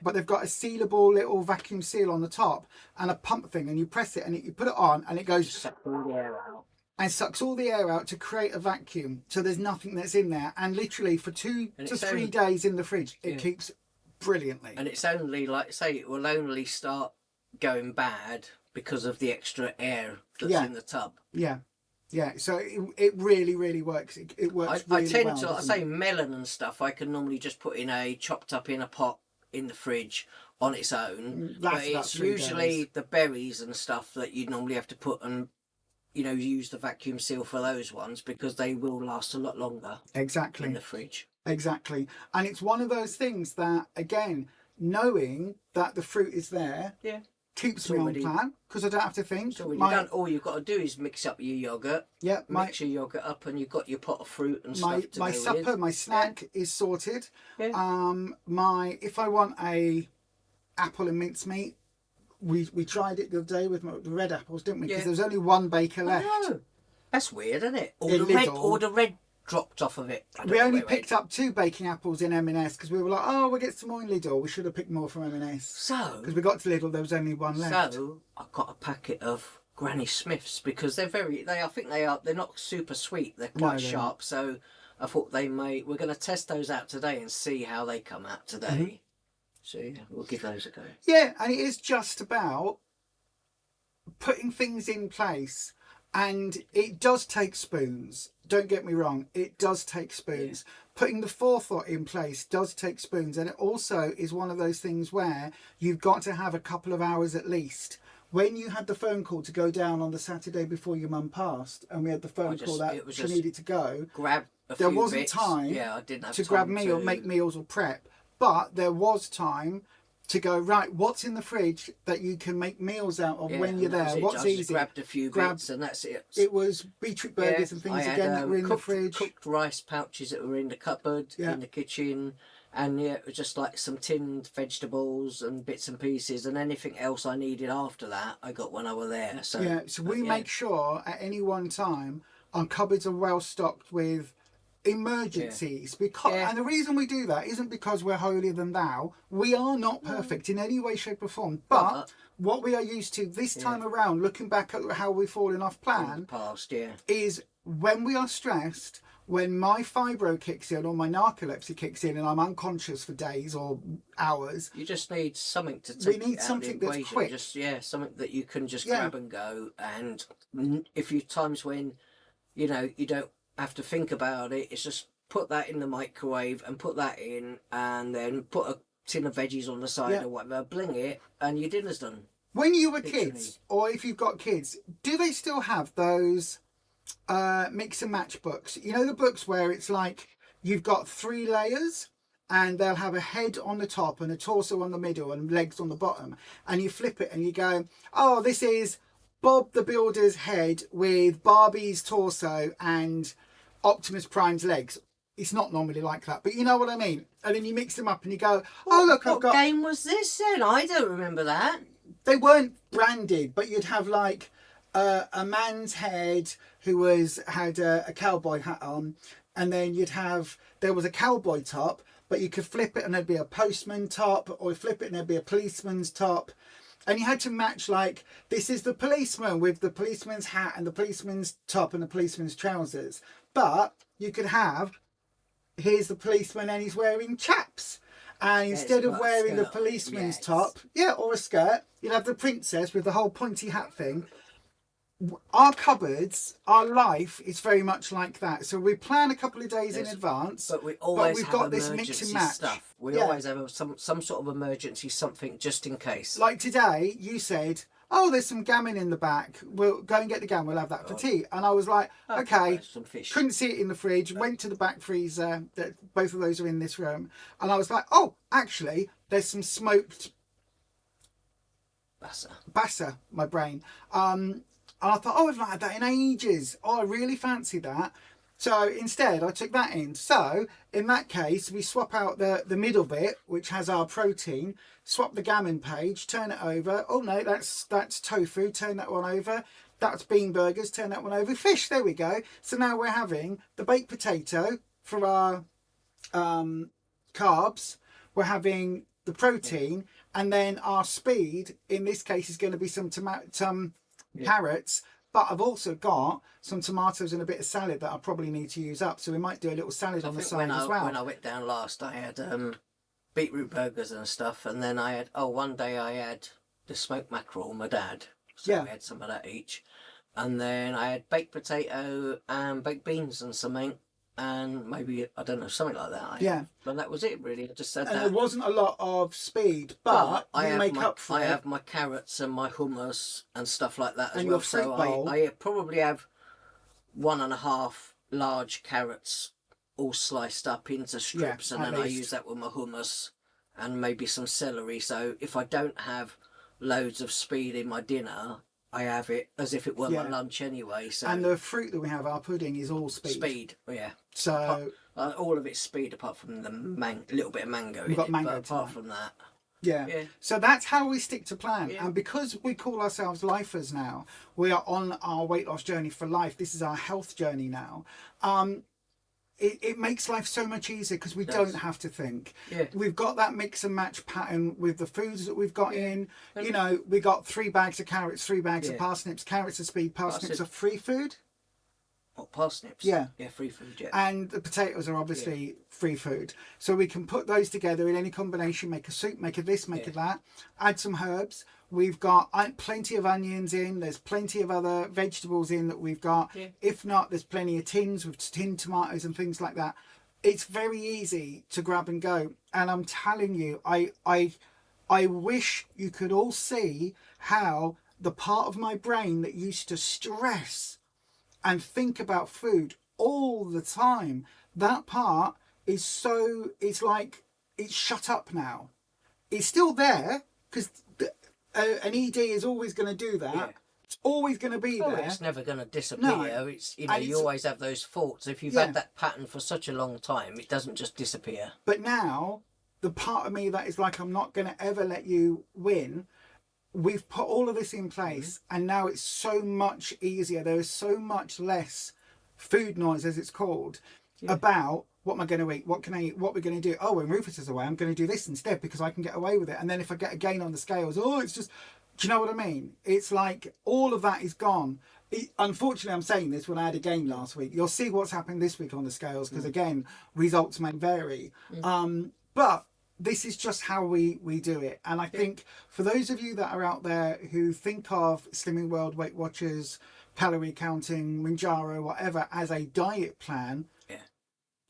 but they've got a sealable little vacuum seal on the top and a pump thing, and you press it and you put it on and it goes. Suck all the air out. And sucks all the air out to create a vacuum, so there's nothing that's in there. And literally for 2 to 3 days in the fridge, it keeps brilliantly. And it's only, like say, it will only start going bad because of the extra air that's in the tub. Yeah. So it really, really works. It works really well. I tend to, I say melon and stuff, I can normally just put chopped up in a pot in the fridge on its own. That's but it's usually the berries and stuff that you normally have to put and use the vacuum seal for those ones, because they will last a lot longer. Exactly. In the fridge. Exactly. And it's one of those things that, again, knowing that the fruit is there keeps me on plan, because I don't have to think. So when you're done, all you've got to do is mix up your yogurt. Yeah. Mix your yogurt up and you've got your pot of fruit and stuff to my go supper, with. my snack is sorted. Yeah. If I want a apple and mincemeat, we tried it the other day with the red apples, didn't we? Because there was only one baker left. No. That's weird, isn't it? Or the red dropped off of it. We only picked up 2 baking apples in M&S because we were like, oh, we'll get some more in Lidl. We should have picked more from M&S. So, because we got to Lidl, there was only one left. So I got a packet of Granny Smiths, because they're not super sweet. They're quite sharp. So I thought we're going to test those out today and see how they come out today. So yeah, we'll give those a go. Yeah, and it is just about putting things in place, and it does take spoons. Don't get me wrong, it does take spoons. Yeah. Putting the forethought in place does take spoons, and it also is one of those things where you've got to have a couple of hours at least. When you had the phone call to go down on the Saturday before your mum passed, and we had the phone call that she needed to go, grab there wasn't time I didn't have to time grab meal, make meals or prep, but there was time to go, right, what's in the fridge that you can make meals out of when you're there? What's easy? Just grabbed a few bits and that's it. It was beetroot burgers and things again that were in the fridge. Cooked rice pouches that were in the cupboard, in the kitchen. And yeah, it was just like some tinned vegetables and bits and pieces, and anything else I needed after that, I got when I was there. So yeah, so we make sure at any one time our cupboards are well stocked with emergencies, because and the reason we do that isn't because we're holier than thou. We are not perfect in any way, shape or form, but what we are used to this time around, looking back at how we've fallen off plan in the past, is when we are stressed, when my fibro kicks in or my narcolepsy kicks in and I'm unconscious for days or hours, you just need something to take. We need something that's quick. Just something that you can just grab and go. And if you times when you don't have to think about it, it's just put that in the microwave and put that in, and then put a tin of veggies on the side or whatever, bling it, and your dinner's done. When you were kids, or if you've got kids, do they still have those mix and match books? You know, the books where it's like you've got 3 layers and they'll have a head on the top and a torso on the middle and legs on the bottom, and you flip it and you go, oh, this is Bob the Builder's head with Barbie's torso and Optimus Prime's legs. It's not normally like that, but you know what I mean. And then you mix them up and you go, oh look, I've got... What game was this then? I don't remember that. They weren't branded, but you'd have like a man's head who had a cowboy hat on, and then there was a cowboy top, but you could flip it and there'd be a postman top, or flip it and there'd be a policeman's top. And you had to match, like, this is the policeman with the policeman's hat and the policeman's top and the policeman's trousers. But you could have, here's the policeman and he's wearing chaps. And instead of wearing the policeman's top, or a skirt, you'd have the princess with the whole pointy hat thing. Our cupboards, our life is very much like that. So we plan a couple of days in advance, but we've got this mix and match stuff. We always have some sort of emergency something just in case. Like today, you said, oh, there's some gammon in the back. We'll go and get the gammon. We'll have that for tea. And I was like, okay. Some fish. Couldn't see it in the fridge. Went to the back freezer. Both of those are in this room. And I was like, oh, actually, there's some smoked bassa, my brain. And I thought, oh, I've not had that in ages. Oh, I really fancy that. So instead, I took that in. So in that case, we swap out the middle bit, which has our protein, swap the gammon page, turn it over. Oh, no, that's tofu. Turn that one over. That's bean burgers. Turn that one over. Fish. There we go. So now we're having the baked potato for our carbs. We're having the protein. And then our speed, in this case, is going to be some carrots, but I've also got some tomatoes and a bit of salad that I probably need to use up, so we might do a little salad on the side as well. When I went down last, I had beetroot burgers and stuff, and then I had one day I had the smoked mackerel, my dad, so we had some of that each, and then I had baked potato and baked beans and something, and maybe, I don't know, something like that. And that was it, really. I just said that. And there wasn't a lot of speed, but you make up for it. I have my carrots and my hummus and stuff like that as and well. Your fruit bowl. I probably have 1.5 large carrots all sliced up into strips, and then I use that with my hummus and maybe some celery. So if I don't have loads of speed in my dinner, I have it as if it were my lunch anyway. So and the fruit that we have, our pudding, is all speed. So all of it's speed apart from the little bit of mango. We've got mango. But apart from that, so that's how we stick to plan. And because we call ourselves lifers now, we are on our weight loss journey for life. This is our health journey now. It makes life so much easier because we don't have to think. We've got that mix and match pattern with the foods that we've got in. You know, we got 3 bags of carrots, 3 bags of parsnips. Carrots are speed, parsnips are free food. What, parsnips? Yeah. Yeah, free food, yeah. And the potatoes are obviously free food. So we can put those together in any combination, make a soup, make a this, make a that, add some herbs. We've got plenty of onions in, there's plenty of other vegetables in that we've got. Yeah. If not, there's plenty of tins with tinned tomatoes and things like that. It's very easy to grab and go. And I'm telling you, I wish you could all see how the part of my brain that used to stress and think about food all the time, that part is so, it's like it's shut up now. It's still there because an ED is always going to do that. Yeah. It's always going to be there. It's never going to disappear. No. It's, you know, you always have those thoughts. If you've had that pattern for such a long time, it doesn't just disappear. But now the part of me that is like, I'm not going to ever let you win. We've put all of this in place and now it's so much easier. There is so much less food noise, as it's called, about what am I going to eat? What can I eat? What we're going to do? Oh, when Rufus is away, I'm going to do this instead because I can get away with it. And then if I get a gain on the scales, oh, it's just, do you know what I mean? It's like all of that is gone. Unfortunately, I'm saying this when I had a gain last week. You'll see what's happened this week on the scales because, again, results may vary. But this is just how we do it. And I think for those of you that are out there who think of Slimming World, Weight Watchers, calorie counting, Manjaro, whatever, as a diet plan,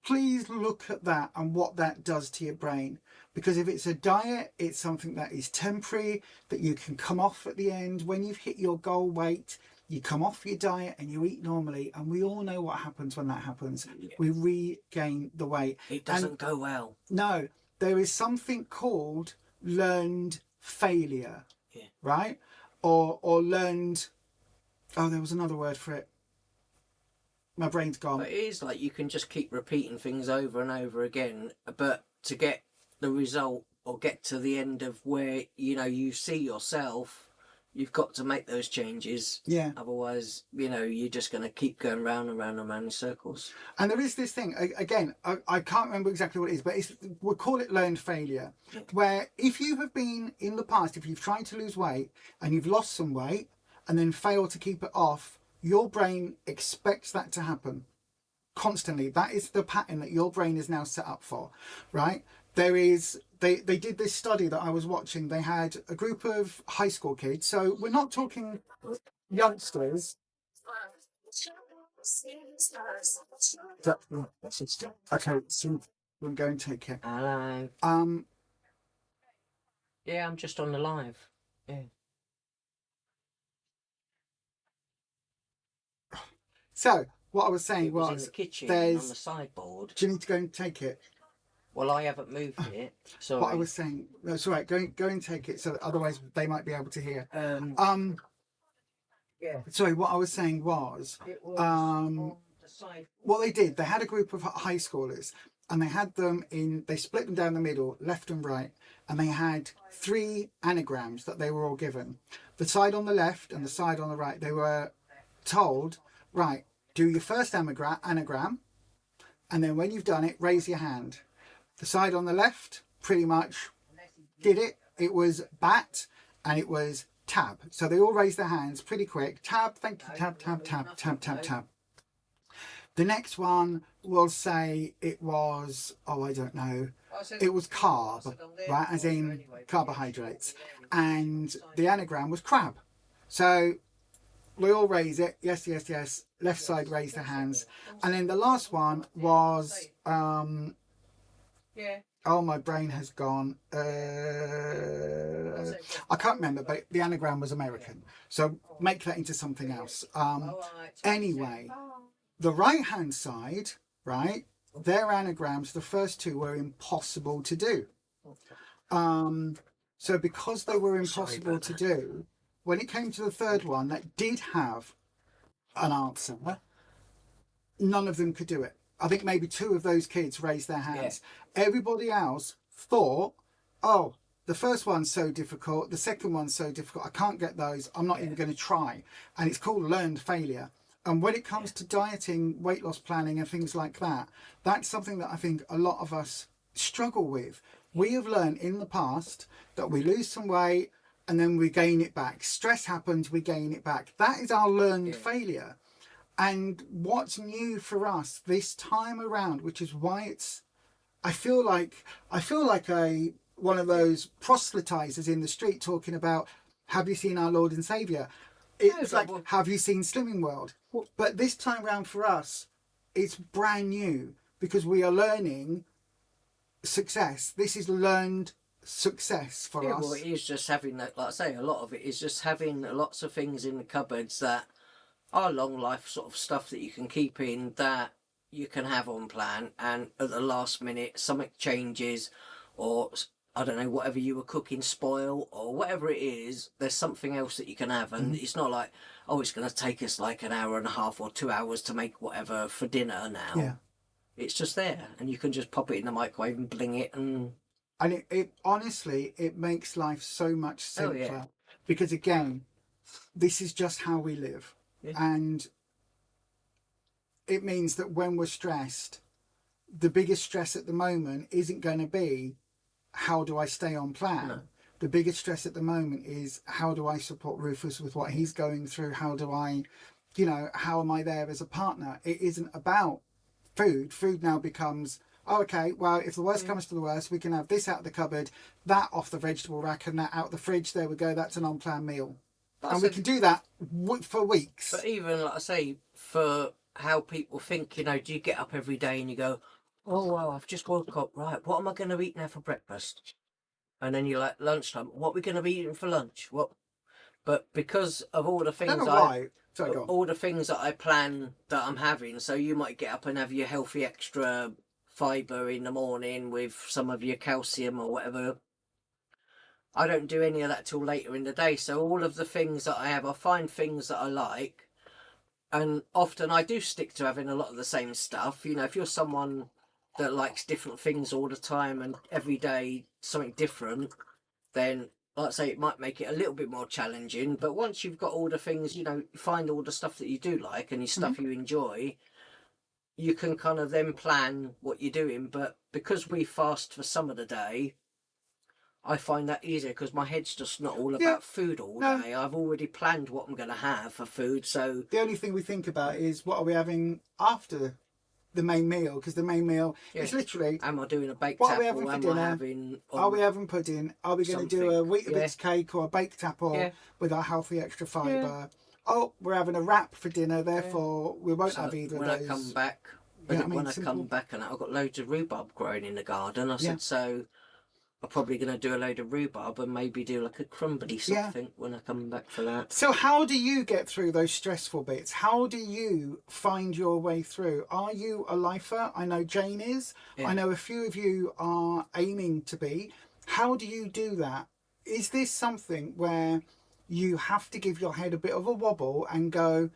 please look at that and what that does to your brain. Because if it's a diet, it's something that is temporary, that you can come off at the end. When you've hit your goal weight, you come off your diet and you eat normally. And we all know what happens when that happens. We regain the weight. It doesn't go well. No, there is something called learned failure, right? Or learned, oh, there was another word for it. My brain's gone. But it is like you can just keep repeating things over and over again, but to get the result or get to the end of where, you know, you see yourself, you've got to make those changes. Yeah. Otherwise, you know, you're just going to keep going round and round and round in circles. And there is this thing, again, I can't remember exactly what it is, but we'll call it learned failure, where if you have been in the past, if you've tried to lose weight and you've lost some weight and then failed to keep it off, your brain expects that to happen constantly. That is the pattern that your brain is now set up for, right? There is, they did this study that I was watching. They had a group of high school kids. So we're not talking youngsters. Okay, so we'll go and take it. Hello. Yeah, I'm just on the live. Yeah. So what I was saying was, in the kitchen there's on the sideboard. Do you need to go and take it? Well, I haven't moved it. So what I was saying, no, it's all right. Go and take it. So that otherwise they might be able to hear. Yeah. Sorry, what I was saying was, It was on the sideboard. what they did, they had a group of high schoolers and they had them in, they split them down the middle, left and right, and they had 3 anagrams that they were all given. The side on the left and the side on the right, they were told, right, do your first anagram, and then when you've done it, raise your hand. The side on the left pretty much did it. It was bat and it was tab. So they all raised their hands pretty quick. Tab, thank you, tab, tab, tab, tab, tab, tab. The next one will say it was, oh, I don't know. It was carb, right, as in carbohydrates. And the anagram was crab. So we all raise it. Yes, yes, yes. Left side raised their hands. And then the last one was, oh, my brain has gone. I can't remember, but the anagram was American. So make that into something else. Anyway, the right-hand side, right, their anagrams, the first 2 were impossible to do. So because they were impossible to do, when it came to the third one that did have an answer, none of them could do it. I think maybe 2 of those kids raised their hands. Yeah. Everybody else thought, oh, the first one's so difficult, the second one's so difficult, I can't get those, I'm not even going to try. And it's called learned failure. And when it comes to dieting, weight loss planning and things like that, that's something that I think a lot of us struggle with. We have learned in the past that we lose some weight and then we gain it back. Stress happens, we gain it back. That is our learned failure. And what's new for us this time around, which is why it's, I feel like a one of those proselytizers in the street talking about, have you seen our Lord and Saviour? It's No, like, have you seen Slimming World? But this time around for us, it's brand new because we are learning success. This is learned success for us. Well, it is just having that, like I say, a lot of it is just having lots of things in the cupboards that are long life sort of stuff that you can keep in, that you can have on plan, and at the last minute something changes, or I don't know, whatever you were cooking spoil or whatever it is, there's something else that you can have. And it's not like, oh, it's going to take us like an hour and a half or 2 hours to make whatever for dinner now. Yeah. It's just there, and you can just pop it in the microwave and bling it. And it honestly, it makes life so much simpler. Oh, yeah. Because again, this is just how we live. Yeah. And it means that when we're stressed, the biggest stress at the moment isn't going to be, how do I stay on plan? No. The biggest stress at the moment is, how do I support Rufus with what he's going through? How do I, how am I there as a partner? It isn't about food. Food now becomes, oh, okay, well, if the worst comes to the worst, we can have this out of the cupboard, that off the vegetable rack, and that out the fridge. There we go. That's an on-plan meal. And we can do that for weeks. But even, like I say, for how people think, do you get up every day and you go, oh, well, I've just woke up, right, what am I going to eat now for breakfast? And then you're like, lunchtime, what are we going to be eating for lunch? What? But because of all the things all the things that I plan that I'm having, so you might get up and have your healthy extra fibre in the morning with some of your calcium or whatever. I don't do any of that till later in the day. So all of the things that I have, I find things that I like. And often I do stick to having a lot of the same stuff. If you're someone that likes different things all the time and every day something different, then, like I say, it might make it a little bit more challenging. But once you've got all the things, you find all the stuff that you do like and your stuff you enjoy, you can kind of then plan what you're doing. But because we fast for some of the day, I find that easier because my head's just not all about food all day. I've already planned what I'm going to have for food. So the only thing we think about is, what are we having after the main meal? Because the main meal is literally, am I doing a baked what apple? are we having for dinner? Are we having pudding? Are we going to do a Weetabix cake or a baked apple with our healthy extra fibre? Oh, we're having a wrap for dinner, therefore we won't have either of those. When I come back, come back and I've got loads of rhubarb growing in the garden, I said, so I'm probably going to do a load of rhubarb and maybe do like a crumbly something when I come back for that. So how do you get through those stressful bits? How do you find your way through? Are you a lifer? I know Jane is. I know a few of you are aiming to be. How do you do that? Is this something where you have to give your head a bit of a wobble and go,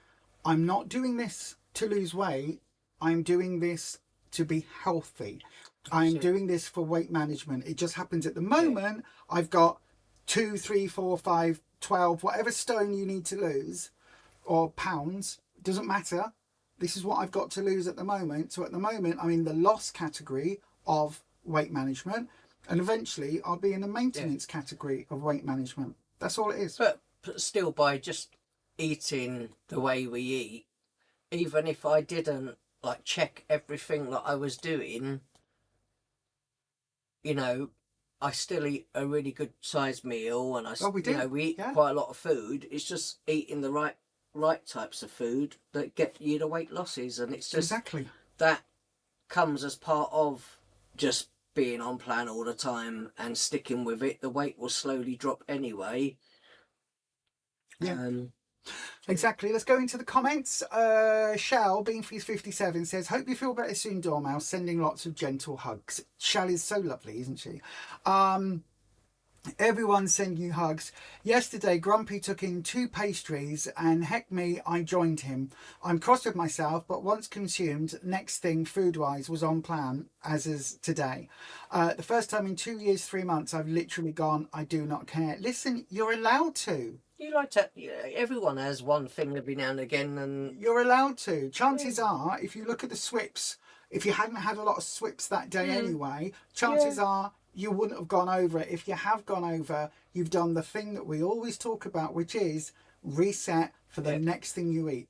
I'm not doing this to lose weight. I'm doing this to be healthy. I'm doing this for weight management. It just happens at the moment I've got 2, 3, 4, 5, 12, whatever stone you need to lose, or pounds, doesn't matter. This is what I've got to lose at the moment. So at the moment I'm in the loss category of weight management, and eventually I'll be in the maintenance category of weight management. That's all it is. But still, by just eating the way we eat, even if I didn't like check everything that I was doing, I still eat a really good sized meal, and we eat quite a lot of food. It's just eating the right types of food that get you the weight losses, and it's just that comes as part of just being on plan all the time and sticking with it. The weight will slowly drop anyway. Exactly. Let's go into the comments. Shell, Beanfeast57 says, hope you feel better soon, Dormouse. Sending lots of gentle hugs. Shell is so lovely, isn't she? Everyone's sending you hugs. Yesterday, Grumpy took in 2 pastries and heck me, I joined him. I'm cross with myself, but once consumed, next thing food-wise was on plan, as is today. The first time in 2 years, 3 months, I've literally gone, I do not care. Listen, you're allowed to. You like to, everyone has one thing every now and again, and you're allowed to. Chances are, if you look at the swips, if you hadn't had a lot of swips that day anyway, chances are you wouldn't have gone over it. If you have gone over, you've done the thing that we always talk about, which is reset for the next thing you eat.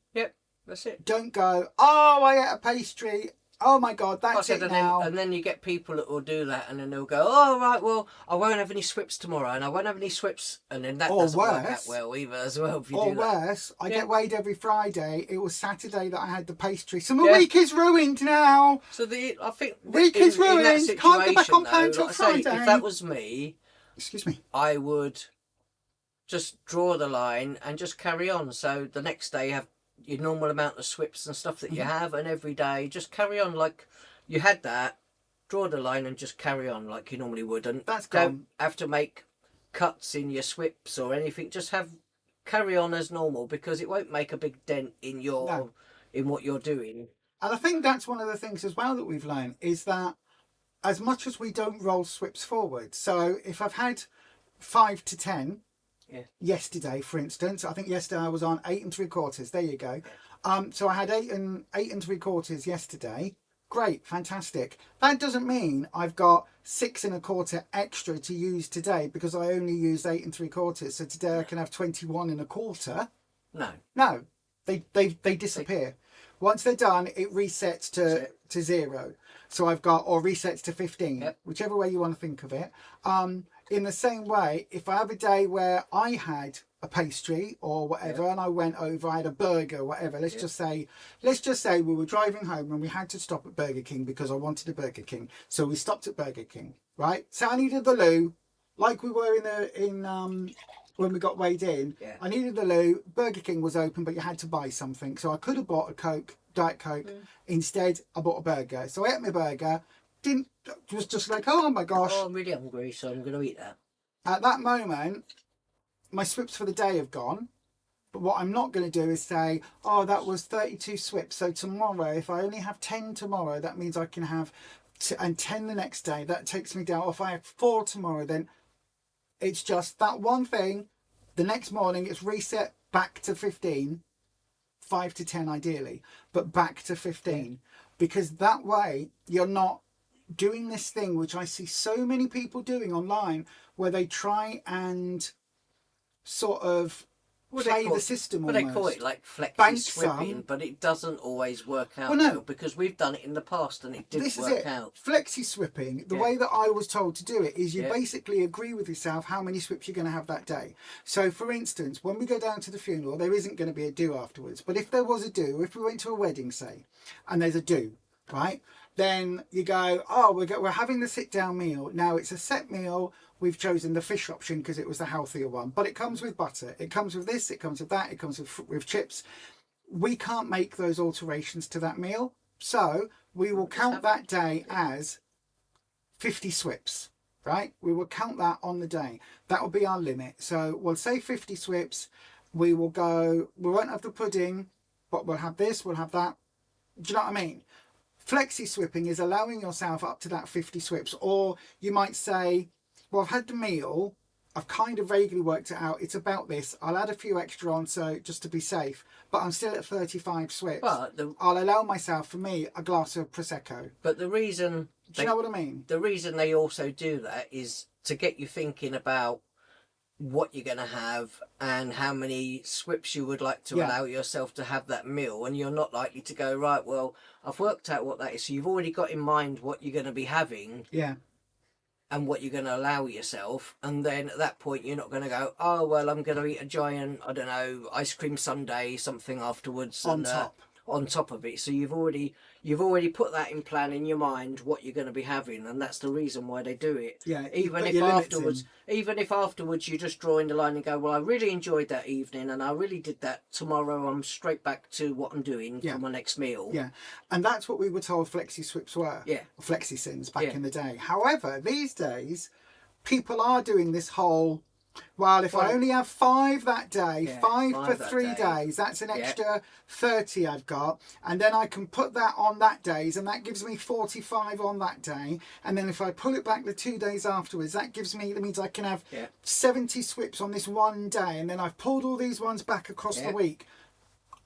That's it. Don't go, oh, I ate a pastry. Oh my God, that's it now. And then you get people that will do that, and then they'll go, "Oh right, well, I won't have any swips tomorrow, and I won't have any swips," and then that Or doesn't work out worse. well either, as well. If you Or do that. worse, I get weighed every Friday. It was Saturday that I had the pastry. So my Yeah. week is ruined now. So I think Week is in that ruined. Can't get back on situation, plan though, till like I say, Friday. if that was me, Excuse me. I would just draw the line and just carry on. So the next day you have your normal amount of swips and stuff that you have, and every day just carry on like you had that. Draw the line and just carry on like you normally would, and That's don't have to make cuts in your swips or anything. Just carry on as normal, because it won't make a big dent in in what you're doing. And I think that's one of the things as well that we've learned is that as much as we don't roll swips forward. So if I've had 5 to 10 yesterday, for instance, I think yesterday I was on 8 3/4. There you go. So I had 8 3/4 yesterday. Great, fantastic. That doesn't mean I've got 6 1/4 extra to use today because I only used 8 3/4. So today I can have 21 1/4. No, they disappear. Once they're done, it resets to 0. So I've got, or resets to 15, whichever way you want to think of it. In the same way, if I have a day where I had a pastry or whatever, and I went over, I had a burger, whatever. Let's just say we were driving home and we had to stop at Burger King because I wanted a Burger King. So we stopped at Burger King, right? So I needed the loo, like we were when we got weighed in. I needed the loo. Burger King was open, but you had to buy something. So I could have bought a Coke, Diet Coke. Instead, I bought a burger. So I ate my burger. Was just like, oh my gosh. Oh, I'm really hungry, so I'm going to eat that. At that moment, my swips for the day have gone. But what I'm not going to do is say, oh, that was 32 swips. So tomorrow, if I only have 10 tomorrow, that means I can have and 10 the next day. That takes me down. If I have 4 tomorrow, then it's just that one thing. The next morning, it's reset back to 15. 5 to 10 ideally, but back to 15. Because that way, you're not doing this thing, which I see so many people doing online, where they try and sort of play the system almost. But they call it like flexi swipping, but it doesn't always work out. Well, no, because we've done it in the past and it didn't work out. Flexi swipping, the way that I was told to do it is you basically agree with yourself how many swips you're going to have that day. So for instance, when we go down to the funeral, there isn't going to be a do afterwards. But if there was a do, if we went to a wedding, say, and there's a do, right? Then you go, oh, we're having the sit down meal. Now it's a set meal. We've chosen the fish option because it was the healthier one, but it comes with butter. It comes with this, it comes with that, it comes with chips. We can't make those alterations to that meal. So we will count that day as 50 swips, right? We will count that on the day. That will be our limit. So we'll say 50 swips. We will go, we won't have the pudding, but we'll have this, we'll have that. Do you know what I mean? Flexi swipping is allowing yourself up to that 50 swips. Or you might say, well, I've had the meal, I've kind of vaguely worked it out, it's about this, I'll add a few extra on so just to be safe, but I'm still at 35 swips. But I'll allow myself, for me, a glass of Prosecco. But the reason... Do you know what I mean? The reason they also do that is to get you thinking about what you're going to have and how many swips you would like to allow yourself to have that meal, and you're not likely to go, right, well, I've worked out what that is, so you've already got in mind what you're going to be having. Yeah. And what you're going to allow yourself, and then at that point you're not going to go, oh well, I'm going to eat a giant, I don't know, ice cream sundae, something afterwards on top of it. So you've already put that in plan in your mind what you're going to be having, and that's the reason why they do it. Yeah. Even if afterwards you just draw in the line and go, well, I really enjoyed that evening and I really did that. Tomorrow I'm straight back to what I'm doing for my next meal. Yeah. And that's what we were told flexi swips were. Yeah. Flexi sins back in the day. However, these days people are doing this whole, well, if I only have 5 that day, 5 for 3 days, that's an extra 30 I've got. And then I can put that on that days, and that gives me 45 on that day. And then if I pull it back the 2 days afterwards, that means I can have 70 swips on this one day. And then I've pulled all these ones back across the week.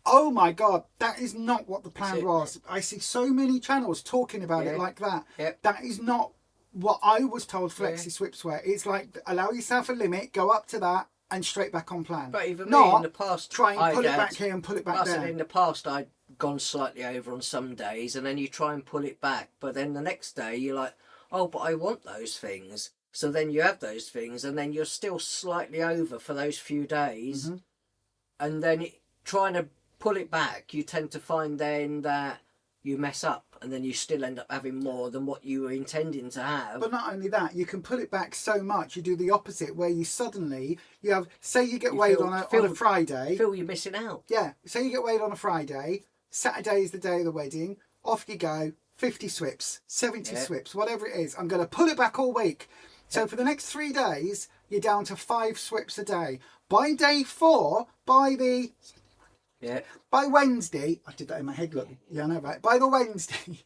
Oh my God, that is not what the plan was. I see so many channels talking about it like that. That is not what I was told flexi swips were. It's like, allow yourself a limit, go up to that, and straight back on plan. But even Not me in the past, try and pull it I'd back here and pull it back I said there. in the past I'd gone slightly over on some days, and then you try and pull it back, but then the next day you're like, oh, but I want those things. So then you have those things, and then you're still slightly over for those few days, and then trying to pull it back, you tend to find then that you mess up, and then you still end up having more than what you were intending to have. But not only that, you can pull it back so much, you do the opposite, where you suddenly, you have, say you get weighed on a Friday. Feel you're missing out. Yeah, say you get weighed on a Friday, Saturday is the day of the wedding, off you go, 50 swips, 70 swips, whatever it is. I'm going to pull it back all week. So for the next 3 days, you're down to 5 swips a day. By day 4, by Wednesday, I did that in my head, look. Yeah, I know, right? By the Wednesday,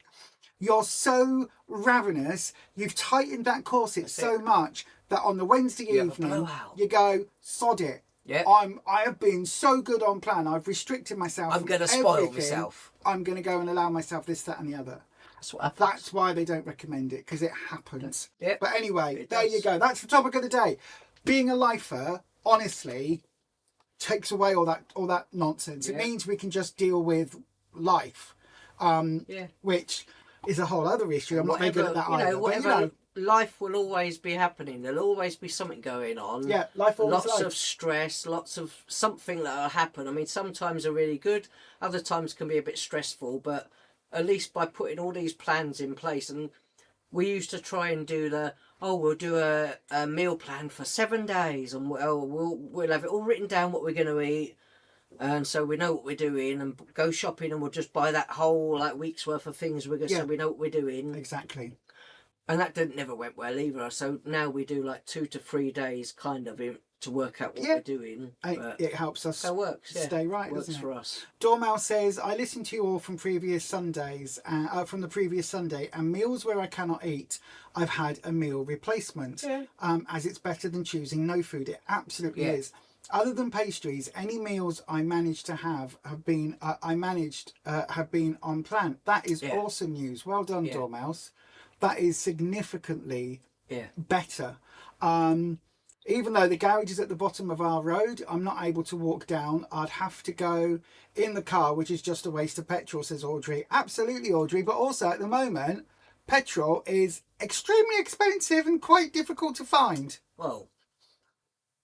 you're so ravenous, you've tightened that corset so much that on the Wednesday evening, you go, sod it. Yeah. I have been so good on plan. I've restricted myself. I'm going to spoil myself. I'm going to go and allow myself this, that, and the other. That's what happens. That's why they don't recommend it, because it happens. Yeah. But anyway, there you go. That's the topic of the day. Being a lifer, honestly, takes away all that nonsense. It means we can just deal with life, which is a whole other issue. I'm not very good at that either. Whatever, life will always be happening. There'll always be something going on. Yeah, life always. Lots of stress, lots of something that'll happen. I mean, sometimes are really good, other times can be a bit stressful, but at least by putting all these plans in place, and we used to try and do we'll do a meal plan for 7 days, and we'll have it all written down what we're going to eat, and so we know what we're doing, and go shopping, and we'll just buy that whole week's worth of things so we know what we're doing. Exactly. And that never went well either. So now we do 2 to 3 days kind of to work out what we're doing. It helps us stay right, works doesn't it? for us. Dormal says, I listened to you all from previous Sundays, from the previous Sunday, and meals where I cannot eat, I've had a meal replacement, as it's better than choosing no food. It absolutely is. Other than pastries, any meals I managed to have been on plan. That is awesome news. Well done, Dormouse. That is significantly better. Even though the garage is at the bottom of our road, I'm not able to walk down. I'd have to go in the car, which is just a waste of petrol, says Audrey. Absolutely, Audrey. But also at the moment, petrol is extremely expensive and quite difficult to find. Well,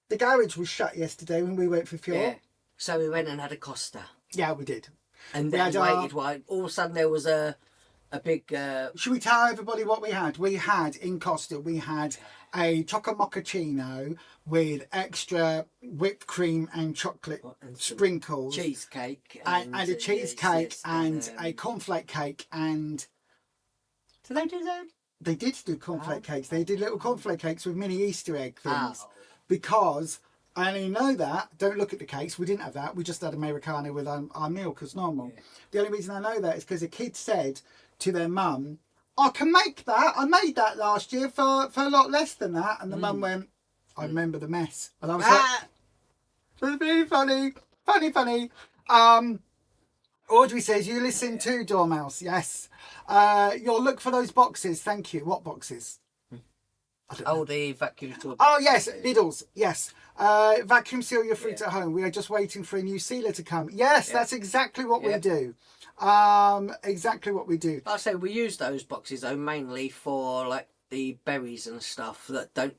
the garage was shut yesterday when we went for fuel. Yeah. So we went and had a Costa. Yeah, we did. And then waited while all of a sudden there was a big... Should we tell everybody what we had? We had, in Costa, we had a chocolate mochaccino with extra whipped cream and chocolate sprinkles. Cheesecake. And a cheesecake and a cornflake cake. And... Did they do that? They did do cornflake cakes. They did little cornflake cakes with mini Easter egg things. Because... I only know that, don't look at the cakes, we didn't have that, we just had Americano with our milk as normal. The only reason I know that is because a kid said to their mum, I can make that, I made that last year for a lot less than that, and the mum went, I remember the mess. And I was like, that's really funny, funny. Audrey says, you listen to Dormouse, yes. You'll look for those boxes, thank you. What boxes? The vacuum seal. Oh yes, Lidl's, yes. Vacuum seal your fruit at home. We are just waiting for a new sealer to come. Yes, that's exactly what we do. Exactly what we do. I say we use those boxes though mainly for the berries and stuff that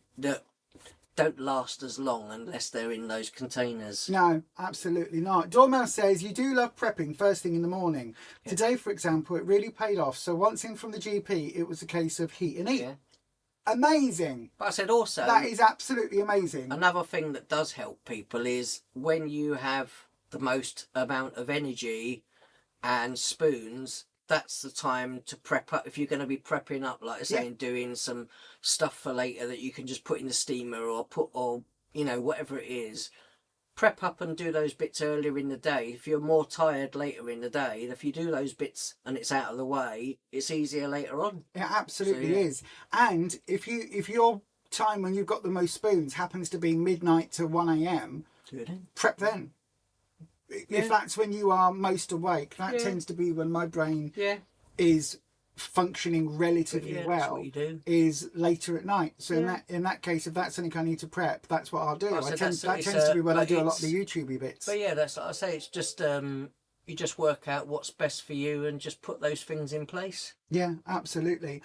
don't last as long unless they're in those containers. No, absolutely not. Dormouse says you do love prepping first thing in the morning. Today, for example, it really paid off. So once in from the GP, it was a case of heat and eat. Amazing. But I said also that is absolutely amazing. Another thing that does help people is when you have the most amount of energy and spoons, that's the time to prep up. If you're going to be prepping up, like I say, and doing some stuff for later that you can just put in the steamer or whatever it is, prep up and do those bits earlier in the day. If you're more tired later in the day, if you do those bits and it's out of the way, it's easier later on. It absolutely is. And if your time when you've got the most spoons happens to be midnight to 1 a.m, prep then. If that's when you are most awake, that tends to be when my brain is functioning relatively That's well what you do. is later at night. So Yeah. in that case, if that's something I need to prep, that's what I'll do. Well, so That it's tends to be when I do a lot of it's- the YouTubey bits. But yeah, that's like I say. It's just you just work out what's best for you and just put those things in place. Yeah, absolutely.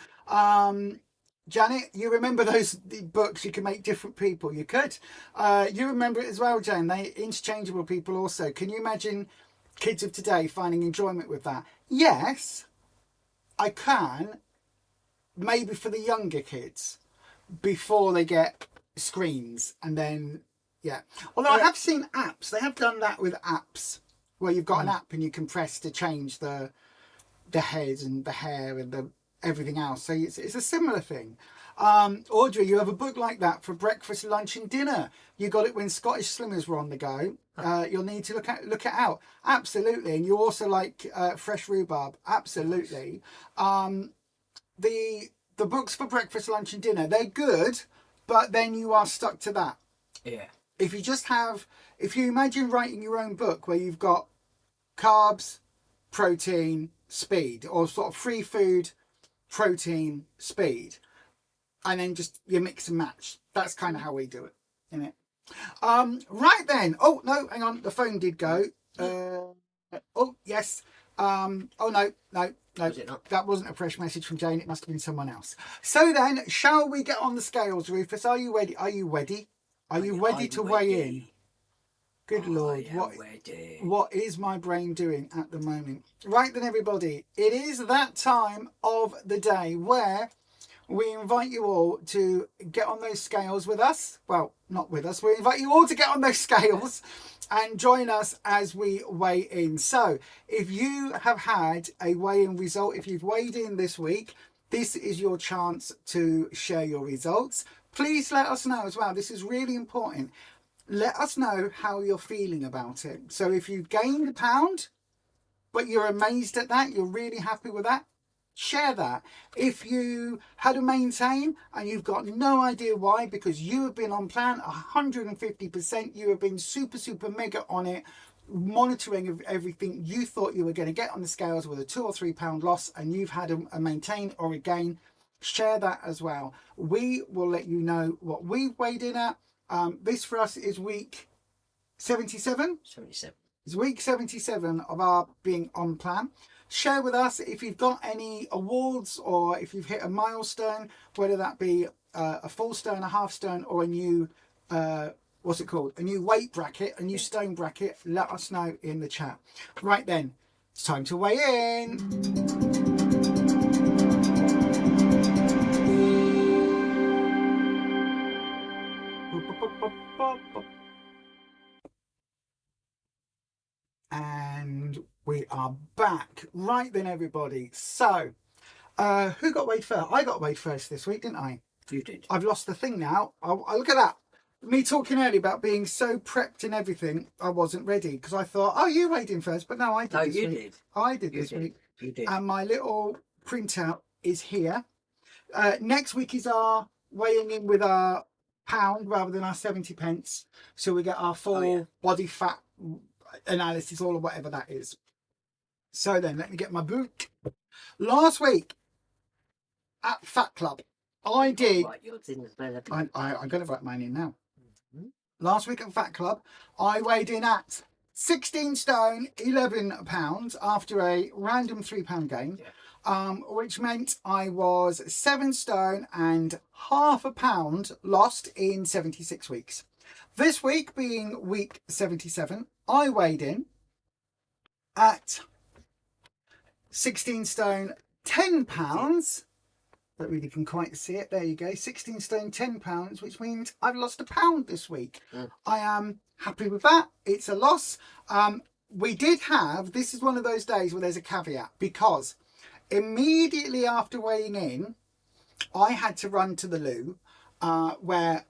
Janet, you remember the books? You can make different people. You could. You remember it as well, Jane. They interchangeable people also. Can you imagine kids of today finding enjoyment with that? Yes, I can. Maybe for the younger kids before they get screens, and then yeah. Although I have seen apps. They have done that with apps where you've got an app and you can press to change the head and the hair and the everything else. So it's a similar thing. Audrey, you have a book like that for breakfast, lunch and dinner. You got it when Scottish Slimmers were on the go. You'll need to look it out. Absolutely. And you also like fresh rhubarb. Absolutely. The books for breakfast, lunch and dinner, they're good, but then you are stuck to that. Yeah. If you imagine writing your own book where you've got carbs, protein, speed, or sort of free food, protein, speed, and then just you mix and match. That's kind of how we do it, isn't it? Right then. Oh no, hang on. The phone did go. Oh yes. Oh no. Was it not? That wasn't a fresh message from Jane. It must have been someone else. So then, shall we get on the scales, Rufus? Are you ready? Are you ready? Are you ready to weigh in? Good Lord, what is my brain doing at the moment? Right then, everybody, it is that time of the day where we invite you all to get on those scales with us. Well, not with us. We invite you all to get on those scales and join us as we weigh in. So if you have had a weigh-in result, if you've weighed in this week, this is your chance to share your results. Please let us know as well. This is really important. Let us know how you're feeling about it. So if you've gained a pound, but you're amazed at that, you're really happy with that, share that. If you had to maintain and you've got no idea why, because you have been on plan 150%, you have been super mega on it, monitoring everything, you thought you were going to get on the scales with a 2 or 3 pound loss, and you've had a maintain or a gain, share that as well. We will let you know what we've weighed in at. This for us is week 77. 77. It's week 77 of our being on plan. Share with us if you've got any awards or if you've hit a milestone, whether that be a full stone, a half stone, or a new, what's it called? A new weight bracket, a new stone bracket. Let us know in the chat. Right then, it's time to weigh in. And we are back. Right then, everybody. So, who got weighed first? I got weighed first this week, didn't I? You did. I've lost the thing now. I look at that. Me talking earlier about being so prepped and everything, I wasn't ready because I thought, oh, you weighed in first, but no, I did. No, this you week. did. I did You this did. week. You did. And my little printout is here. Next week is our weighing in with our pound rather than our 70 pence. So we get our full body fat analysis, all or whatever that is. So then, let me get my book. Last week at Fat Club, I did. Right, yours in the I'm going to write mine in now. Last week at Fat Club, I weighed in at 16 stone, 11 pounds after a random £3 gain, which meant I was 7 stone and half a pound lost in 76 weeks. This week being week 77, I weighed in at 16 stone, 10 pounds. Don't really can quite see it. There you go. 16 stone, 10 pounds, which means I've lost a pound this week. I am happy with that. It's a loss. We did have, this is one of those days where there's a caveat, because immediately after weighing in, I had to run to the loo, where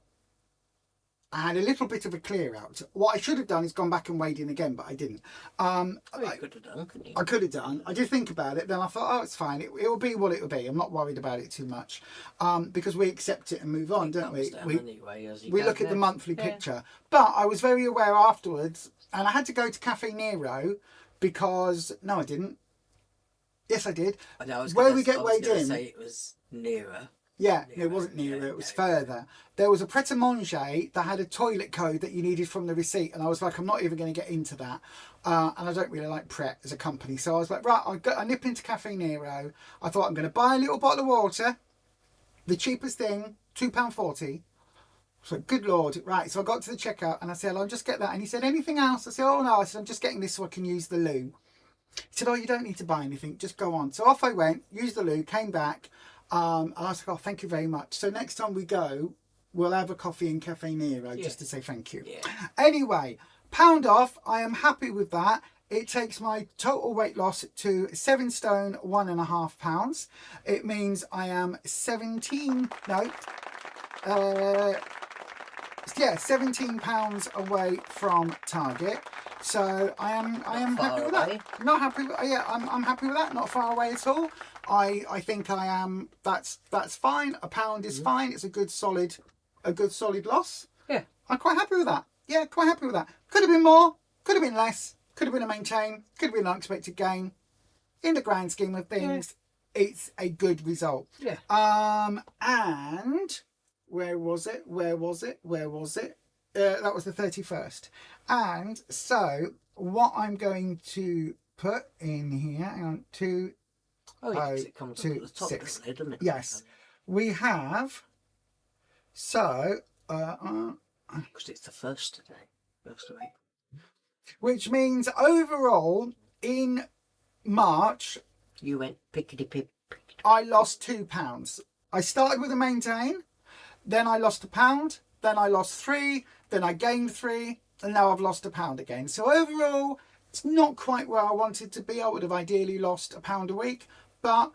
I had a little bit of a clear out. What I should have done is gone back and weighed in again, but I didn't. you could have done, couldn't you? I could have done. I did think about it. Then I thought, oh, it's fine. It will be what it will be. I'm not worried about it too much, because we accept it and move on, don't we? We look at the monthly picture. But I was very aware afterwards, and I had to go to Cafe Nero because, no, I didn't. Yes, I did. I know, Where we get weighed in. Say it was nearer. Yeah, it wasn't nearer, it was further. There was a pret-a-manger that had a toilet code that you needed from the receipt, and I was like, I'm not even going to get into that. And I don't really like Pret as a company, so I was like, right, I nip into Cafe Nero. I thought I'm going to buy a little bottle of water, the cheapest thing, £2.40. So good Lord, right, so I got to the checkout and I said, I'll just get that. And he said, anything else? I said, oh no, I said, I'm just getting this so I can use the loo. He said, oh, you don't need to buy anything, just go on. So off I went, used the loo, came back. And I was like, oh, thank you very much. So next time we go, we'll have a coffee in Cafe Nero just to say thank you. Yeah. Anyway, £1 off. I am happy with that. It takes my total weight loss to 7 stone, 1.5 pounds. It means I am 17 pounds away from target. So I am happy with that. Not happy with, yeah, I'm happy with that. Not far away at all. I think I am. That's fine. £1 is fine. It's a good solid loss. Yeah, I'm quite happy with that. Yeah, quite happy with that. Could have been more. Could have been less. Could have been a maintain. Could have been an unexpected gain. In the grand scheme of things, it's a good result. Yeah. And where was it? That was the 31st. And so what I'm going to put in here, hang on, 2, it comes 2, up at the top, 6. Doesn't it? Yes, we have. So, because it's the first today, first of April. Which means overall in March, you went pickety pip. I lost £2. I started with a maintain, then I lost £1, then I lost 3, then I gained 3, and now I've lost £1 again. So overall, it's not quite where I wanted to be. I would have ideally lost £1 a week, but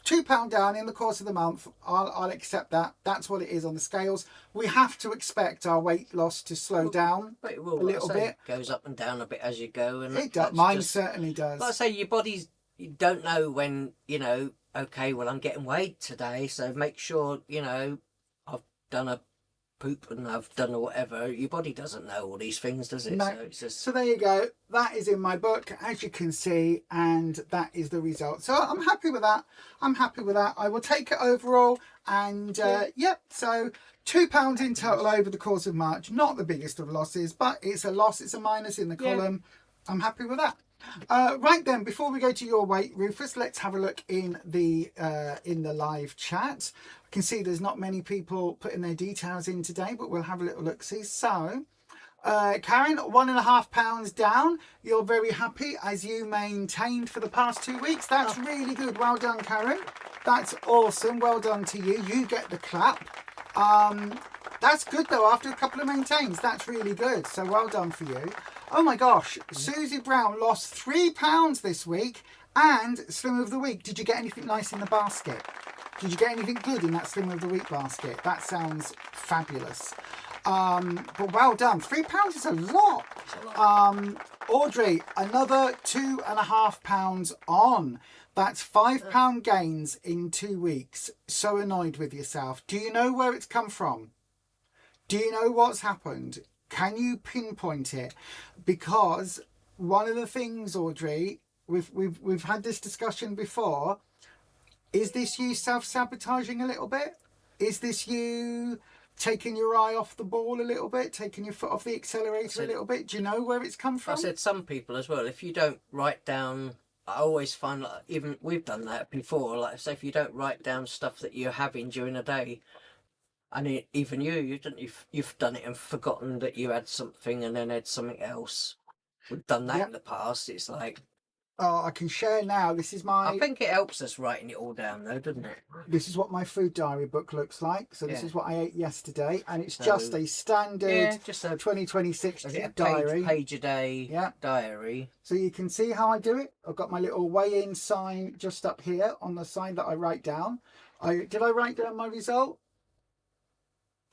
£2 down in the course of the month, I'll accept that. That's what it is on the scales. We have to expect our weight loss to slow down a little bit. It goes up and down a bit as you go. And it does. Mine certainly does. Like I say, your body's, you don't know when, okay, well, I'm getting weighed today, so make sure, I've done a poop and I've done whatever. Your body doesn't know all these things, does it? No. So there you go. That is in my book, as you can see, and that is the result. So I'm happy with that. I will take it overall, and so £2 in total over the course of March. Not the biggest of losses, but it's a loss. It's a minus in the column. I'm happy with that. Right then, before we go to your weight, Rufus, let's have a look in the live chat. I can see there's not many people putting their details in today, but we'll have a little look see. So Karen, £1.5 down. You're very happy as you maintained for the past 2 weeks. That's really good. Well done, Karen. That's awesome. Well done to you. You get the clap. That's good though, after a couple of maintains. That's really good. So well done for you. Oh my gosh, Susie Brown lost £3 this week and Slim of the Week. Did you get anything nice in the basket? Did you get anything good in that Slim of the Week basket? That sounds fabulous. But well done. £3 is a lot. Audrey, another £2.5 on. That's £5 gains in 2 weeks. So annoyed with yourself. Do you know where it's come from? Do you know what's happened? Can you pinpoint it? Because one of the things, Audrey, we've had this discussion before. Is this you self-sabotaging a little bit? Is this you taking your eye off the ball a little bit, taking your foot off the accelerator a little bit? Do you know where it's come from? I said some people as well, if you don't write down, I always find, like, even we've done that before, like say if you don't write down stuff that you're having during a day, and even you've done it and forgotten that you had something and then had something else. We've done that in the past. It's like, oh, I can share now. This is my... I think it helps us writing it all down though, doesn't it? This is what my food diary book looks like. So this is what I ate yesterday, and it's just a standard just a 2026 diary. Page a day diary. So you can see how I do it. I've got my little weigh-in sign just up here on the side that I write down. Did I write down my result?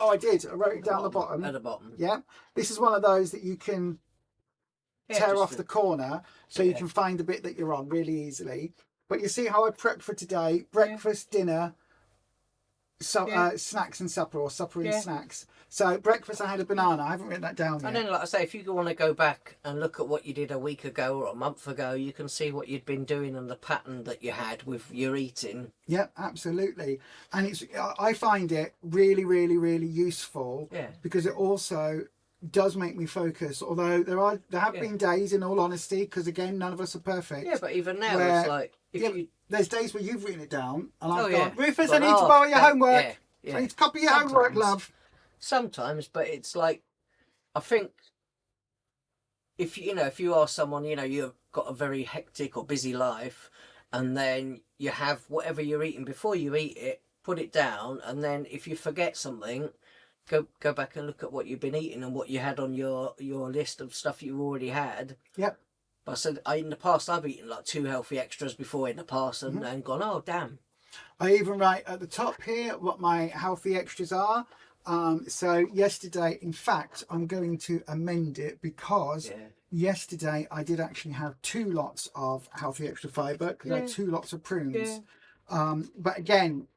Oh, I did. I wrote it down the bottom. At the bottom. Yeah. This is one of those that you can tear off the corner so you can find the bit that you're on really easily. But you see how I prepped for today: breakfast, dinner, snacks and supper, or supper and snacks. So breakfast, I had a banana. I haven't written that down yet. And then, like I say, if you want to go back and look at what you did a week ago or a month ago, you can see what you'd been doing and the pattern that you had with your eating. Yeah, absolutely. And I find it really, really, really useful. Yeah. Because it also does make me focus. Although there have been days, in all honesty, because again, none of us are perfect. Yeah, but even now, where, it's like there's days where you've written it down, and I've yeah. gone, Rufus, I need to borrow your homework. Yeah, yeah. I need to copy your homework, love. Sometimes, but it's like, I think if you are someone, you've got a very hectic or busy life, and then you have whatever you're eating before you eat it, put it down, and then if you forget something, go back and look at what you've been eating and what you had on your list of stuff you already had. Yep. But I said, in the past, I've eaten like 2 healthy extras before in the past, and gone, oh damn. I even write at the top here what my healthy extras are. So yesterday, in fact, I'm going to amend it because yesterday I did actually have 2 lots of healthy extra fibre because I had 2 lots of prunes. But again,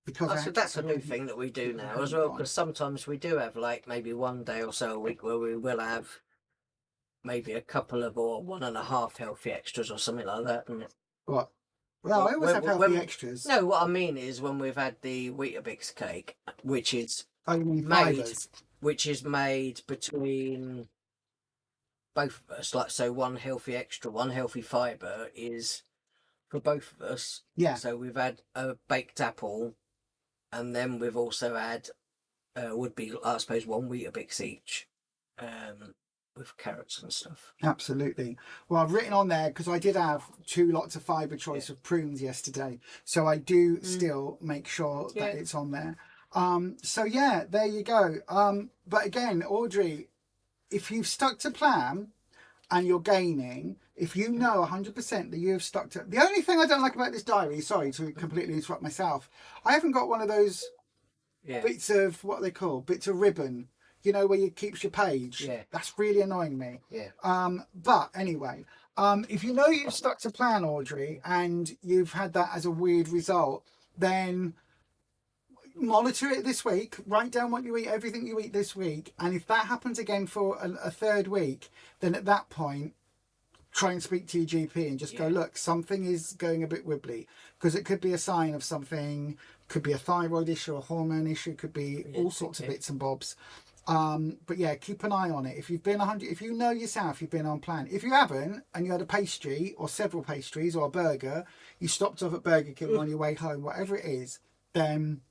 because that's a new thing that we do now as well, because sometimes we do have like maybe 1 day or so a week where we will have maybe a couple of or 1.5 healthy extras or something like that. And what? Well, I always have healthy extras. No, what I mean is when we've had the Weetabix cake, which is made between both of us. Like, so 1 healthy extra, 1 healthy fibre is for both of us. Yeah. So we've had a baked apple, and then we've also had would be, I suppose, 1 Weetabix each. With carrots and stuff. Absolutely. Well, I've written on there because I did have 2 lots of fibre choice of prunes yesterday, so I do still make sure that it's on there. So yeah, there you go. But again, Audrey, if you've stuck to plan and you're gaining, if you know 100% that you've stuck to... The only thing I don't like about this diary, sorry to completely interrupt myself, I haven't got one of those bits of, what are they called? Bits of ribbon, where you keeps your page. Yeah. That's really annoying me. Yeah. But anyway, if you know you've stuck to plan, Audrey, and you've had that as a weird result, then monitor it this week. Write down what you eat, everything you eat this week. And if that happens again for a 3rd week, then at that point, try and speak to your GP and just go, look, something is going a bit wibbly. Because it could be a sign of something, could be a thyroid issue, a hormone issue, could be all sorts of bits and bobs. But yeah, keep an eye on it. If you've been 100, if you know yourself, you've been on plan. If you haven't, and you had a pastry or several pastries or a burger, you stopped off at Burger King on your way home, whatever it is, then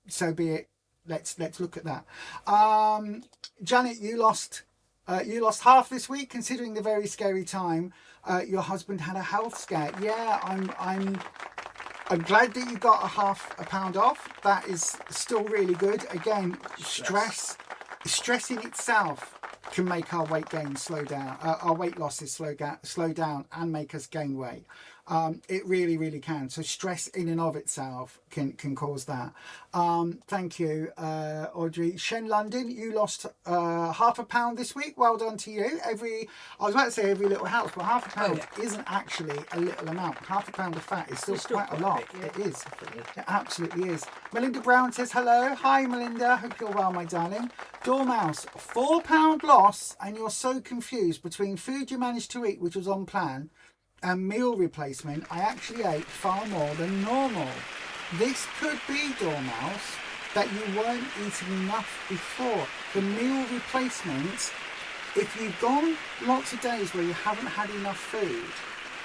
so be it. Let's look at that. Janet, you lost half this week, considering the very scary time. Your husband had a health scare. Yeah, I'm glad that you got a pound off. That is still really good. Again, stress in itself can make our weight gain slow down, our weight losses slow down and make us gain weight. It really, really can. So stress in and of itself can cause that. Thank you, Audrey. Shen London, you lost half a pound this week. Well done to you. I was about to say every little helps, but half a pound isn't actually a little amount. Half a pound of fat is still quite a lot. It is. It absolutely is. Melinda Brown says hello. Hi, Melinda. Hope you're well, my darling. Dormouse, £4 loss, and you're so confused between food you managed to eat, which was on plan, and meal replacement. I actually ate far more than normal. This could be, Dormouse, that you weren't eating enough before. The meal replacement, if you've gone lots of days where you haven't had enough food,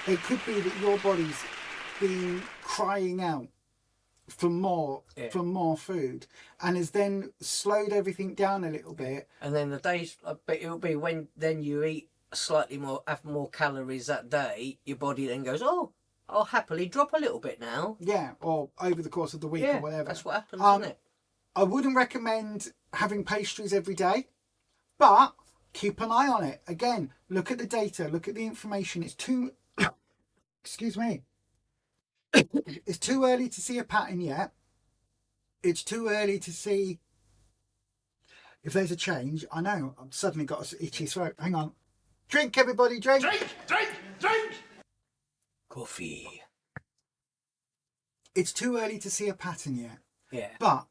it could be that your body's been crying out for more food, and has then slowed everything down a little bit. And then the days, but it'll be when then you eat slightly more, have more calories that day, your body then goes, oh, I'll happily drop a little bit now. Yeah, or over the course of the week or whatever. That's what happens, isn't it? I wouldn't recommend having pastries every day, but keep an eye on it. Again, look at the data, look at the information. It's too excuse me. It's too early to see a pattern yet. It's too early to see if there's a change. I know, I've suddenly got an itchy throat. Hang on. Drink, everybody, drink! Drink! Coffee. It's too early to see a pattern yet. Yeah. But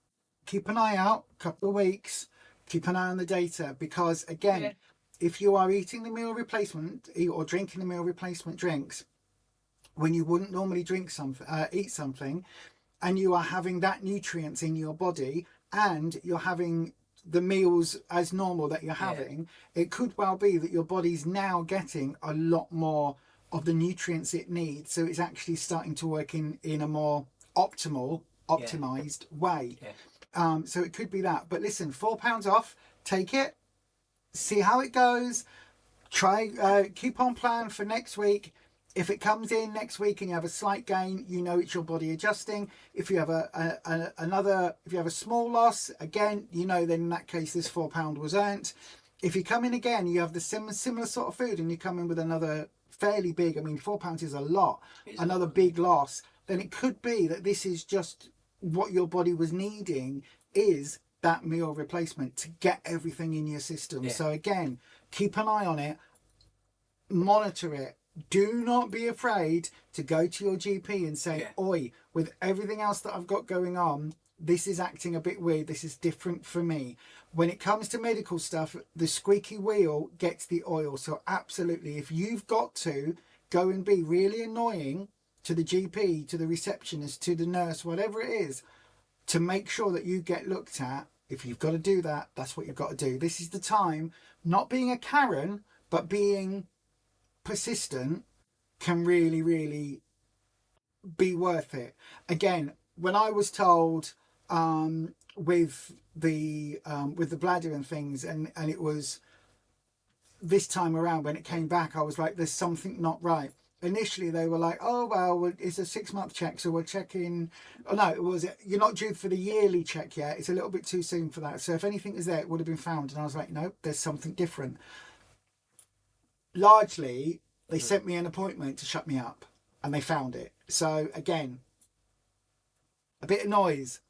keep an eye out, a couple of weeks, keep an eye on the data, because again, if you are eating the meal replacement or drinking the meal replacement drinks when you wouldn't normally drink something, eat something, and you are having that nutrients in your body, and you're having the meals as normal that you're having, it could well be that your body's now getting a lot more of the nutrients it needs, so it's actually starting to work in a more optimized way. So it could be that. But listen, £4 off, take it, see how it goes, try keep on plan for next week. If it comes in next week and you have a slight gain, you know it's your body adjusting. If you have if you have a small loss, again, you know, then in that case this £4 was earned. If you come in again, you have the similar sort of food, and you come in with another fairly big, I mean, £4 is a lot, another big loss, then it could be that this is just what your body was needing, is that meal replacement to get everything in your system. So again, keep an eye on it, monitor it. Do not be afraid to go to your GP and say, oi, with everything else that I've got going on, this is acting a bit weird, this is different for me. When it comes to medical stuff, the squeaky wheel gets the oil. So absolutely, if you've got to go and be really annoying to the GP, to the receptionist, to the nurse, whatever it is, to make sure that you get looked at, if you've got to do that, that's what you've got to do. This is the time. Not being a Karen, but being persistent can really, really be worth it. Again, when I was told with the bladder and things, and it was this time around when it came back, I was like, there's something not right. Initially they were like, oh well, it's a 6-month check, so we're checking. Oh no, you're not due for the yearly check yet, it's a little bit too soon for that, so if anything is there, it would have been found. And I was like, no, there's something different. Largely they sent me an appointment to shut me up, and they found it. So again, a bit of noise.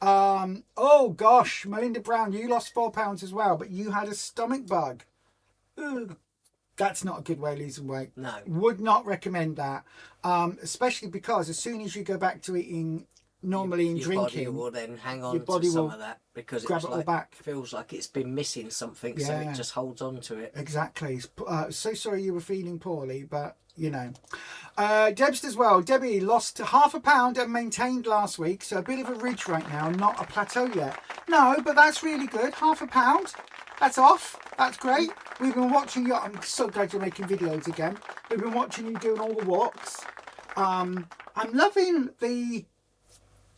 Oh gosh, Melinda Brown, you lost £4 as well, but you had a stomach bug. Ugh. That's not a good way of losing weight. No. Would not recommend that. Especially because as soon as you go back to eating normally and drinking, your body will then hang on your body to some will of that, because grab it all back. Feels like it's been missing something, so it just holds on to it. Exactly. So sorry you were feeling poorly, but you know. Debs as well. Debbie lost £0.5 and maintained last week, so a bit of a ridge right now, not a plateau yet. No, but that's really good. £0.5. That's off. That's great. We've been watching you. I'm so glad you're making videos again. We've been watching you doing all the walks. I'm loving the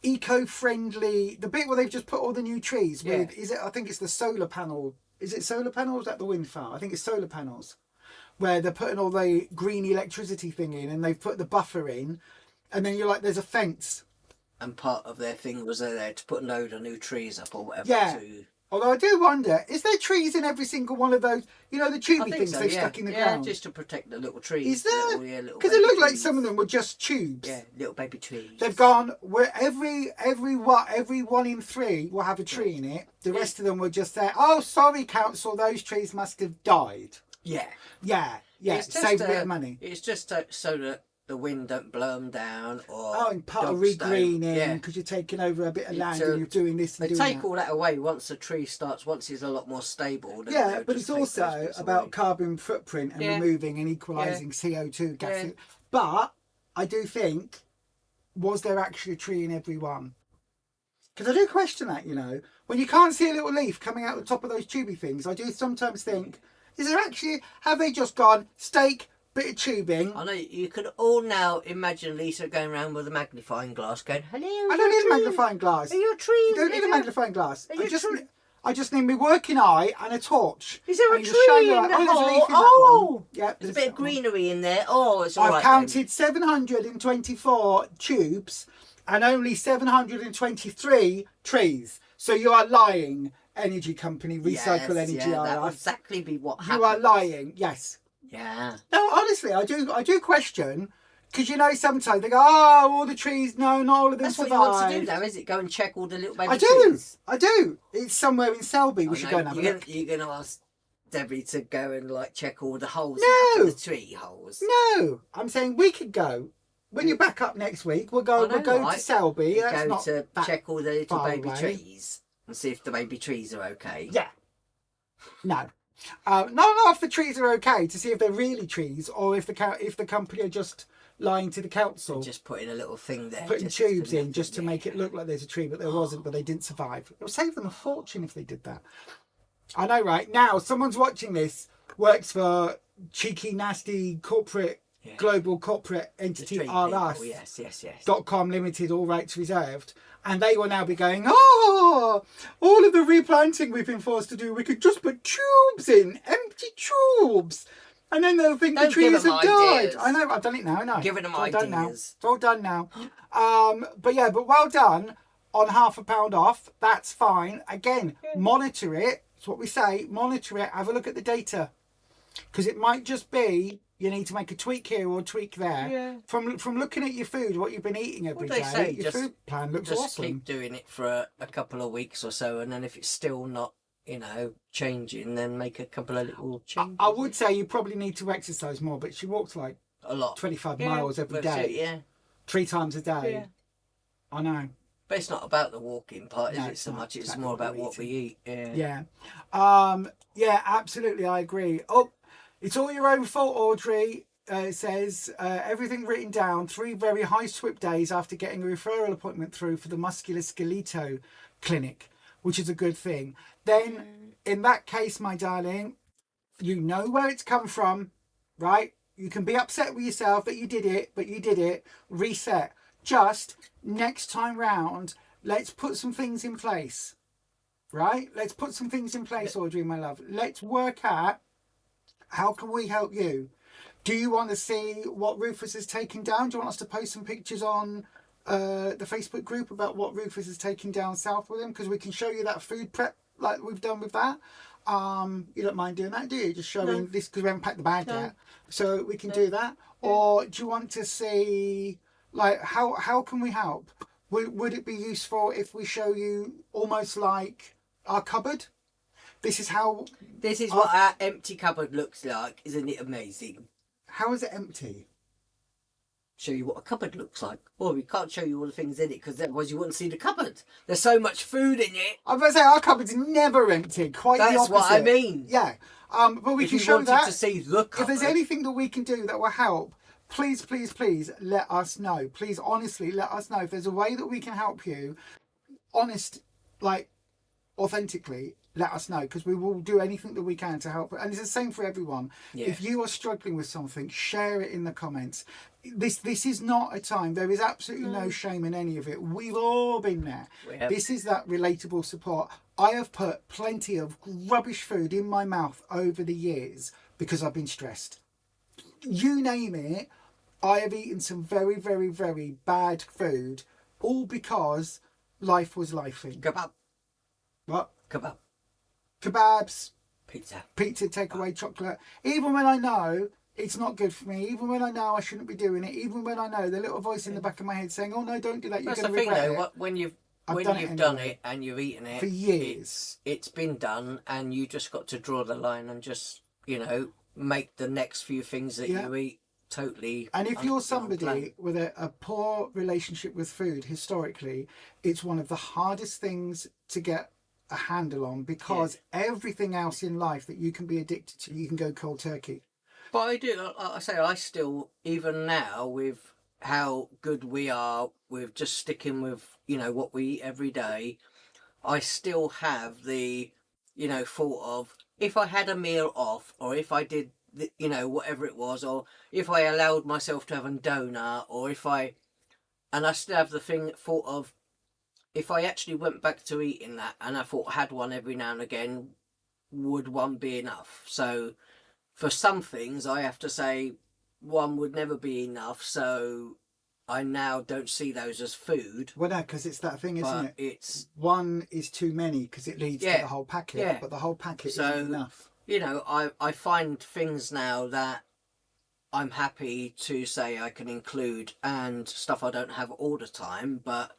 eco-friendly, the bit where they've just put all the new trees with, is it, I think it's the solar panel. Is it solar panels? Or is that the wind farm? I think it's solar panels, where they're putting all the green electricity thing in, and they've put the buffer in, and then you're like, there's a fence. And part of their thing was there to put a load of new trees up or whatever. Yeah. Although I do wonder, is there trees in every single one of those, you know, the tubey things they've stuck in the ground? Yeah, just to protect the little trees. Is there? Because it looked like some of them were just tubes. Yeah, little baby trees. They've gone, where every 1 in 3 will have a tree in it. The rest of them were just there. Oh, sorry, council, those trees must have died. Yeah. Yeah, save a bit of money. It's just so that the wind don't blow them down, or and put a re-greening, because you're taking over a bit of land and you're doing this and they doing take that. all that away once the tree starts, once it's a lot more stable. Yeah, but it's also about carbon footprint and removing and equalising CO2 gas. But I do think, was there actually a tree in every one? Because I do question that, you know. When you can't see a little leaf coming out the top of those tubey things, I do sometimes think, is there actually, have they just gone, stake, bit of tubing? I know, you could all now imagine Lisa going around with a magnifying glass going, hello, I don't need a magnifying glass. Are you a tree? You don't need a magnifying glass. I just need my working eye and a torch. Is there a and tree in the hole? Yeah, there's a bit of greenery in there. Oh, it's all right. I've counted 724 tubes and only 723 trees. So you are lying, energy company, Recycle Energy. That would exactly be what happened. You are lying, yes. Yeah. No, honestly, I do question, because you know sometimes they go, oh, all the trees, no, not all of them That's survived. what you want to do now, is it? Go and check all the little baby trees. I do. It's somewhere in Selby. We should go and have a look. You're going to ask Debbie to go and like check all the holes. No. The tree holes. No. I'm saying we could go. When you're back up next week, we'll go to Selby. Go to check all the little baby trees. and see if the baby trees are okay. Yeah. No. Not if the trees are okay, to see if they're really trees, or if the company are just lying to the council. And just putting a little thing there. Putting tubes in just to make it look like there's a tree, but there wasn't, but they didn't survive. It would save them a fortune if they did that. I know, right? Now, someone's watching this, works for cheeky, nasty corporate, global corporate entity, R.S. Yes. .com Limited, all rights reserved. And they will now be going, oh, all of the replanting we've been forced to do, we could just put tubes in, empty tubes. And then they'll think the trees have died. I know, I've done it now, I know. Giving them ideas. It's all done now. But well done on £50 off. That's fine. Again, monitor it. That's what we say. Monitor it. Have a look at the data. Because it might just be you need to make a tweak here or a tweak there. Yeah. From looking at your food, what you've been eating every day, your food plan looks awesome. Just keep doing it for a couple of weeks or so, and then if it's still not, changing, then make a couple of little changes. I would say you probably need to exercise more, but she walks like a lot, 25 miles every day. 3 times a day. Yeah. I know. But it's not about the walking part, is it so much? It's more about what we eat. Yeah. Yeah, absolutely. I agree. Oh, it's all your own fault, Audrey. It says, everything written down, 3 very high SWIP days after getting a referral appointment through for the musculoskeletal clinic, which is a good thing. Then, in that case, my darling, you know where it's come from, right? You can be upset with yourself that you did it, but you did it. Reset. Just next time round, let's put some things in place, right? Let's put some things in place, Audrey, my love. Let's work out how can we help you. Do you want to see what Rufus has taken down? Do you want us to post some pictures on the Facebook group about what Rufus has taken down south with him? Because we can show you that food prep like we've done with that. You don't mind doing that, do you? Just showing this, because we haven't packed the bag yet. So we can do that. Yeah. Or do you want to see, like, how can we help? Would it be useful if we show you almost like our cupboard? This is what our empty cupboard looks like. Isn't it amazing? How is it empty? Show you what a cupboard looks like. Well, we can't show you all the things in it because otherwise you wouldn't see the cupboard. There's so much food in it. I'm going to say our cupboard's never empty. Quite the opposite. That's what I mean. Yeah. But we can show that. To see the cupboard. If there's anything that we can do that will help, please, please, please let us know. Please, honestly, let us know. If there's a way that we can help you, authentically, let us know, because we will do anything that we can to help. And it's the same for everyone. Yeah. If you are struggling with something, share it in the comments. This is not a time, there is absolutely no shame in any of it. We've all been there. This is that relatable support. I have put plenty of rubbish food in my mouth over the years because I've been stressed. You name it, I have eaten some very, very, very bad food, all because life was lifing. Kebab. What? Kebab. Kebabs. Pizza, takeaway, chocolate. Even when I know it's not good for me, even when I know I shouldn't be doing it, even when I know the little voice in the back of my head saying, oh no, don't do that, you're going to regret it. When you've done it and you've eaten it for years, it's been done, and you just got to draw the line and just, make the next few things that you eat totally. And if you're somebody with a poor relationship with food, historically, it's one of the hardest things to get a handle on, because everything else in life that you can be addicted to, you can go cold turkey. But I still, even now, with how good we are with just sticking with, what we eat every day, I still have the, thought of, if I had a meal off, or if I did, whatever it was, or if I allowed myself to have a donut, or and I still have the thought of, if I actually went back to eating that, and I thought I had one every now and again, would one be enough? So for some things, I have to say one would never be enough. So I now don't see those as food. Well, no, because it's that thing, isn't it? It's one is too many because it leads to the whole packet, but the whole packet isn't enough. I find things now that I'm happy to say I can include, and stuff I don't have all the time, but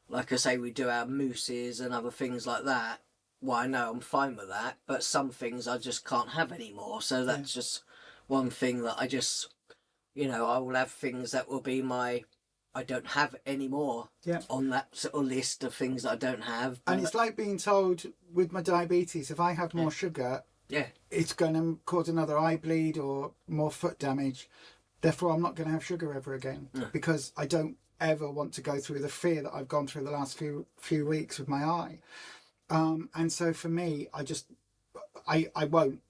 like I say, we do our mousses and other things like that. Well, I know I'm fine with that, but some things I just can't have anymore. So that's just one thing that I just, I will have things that will be my I don't have any more Yeah. on that sort of list of things that I don't have. And it's like being told with my diabetes, if I have more sugar, yeah, it's going to cause another eye bleed or more foot damage. Therefore, I'm not going to have sugar ever again because I don't ever want to go through the fear that I've gone through the last few weeks with my eye. And so for me, I won't.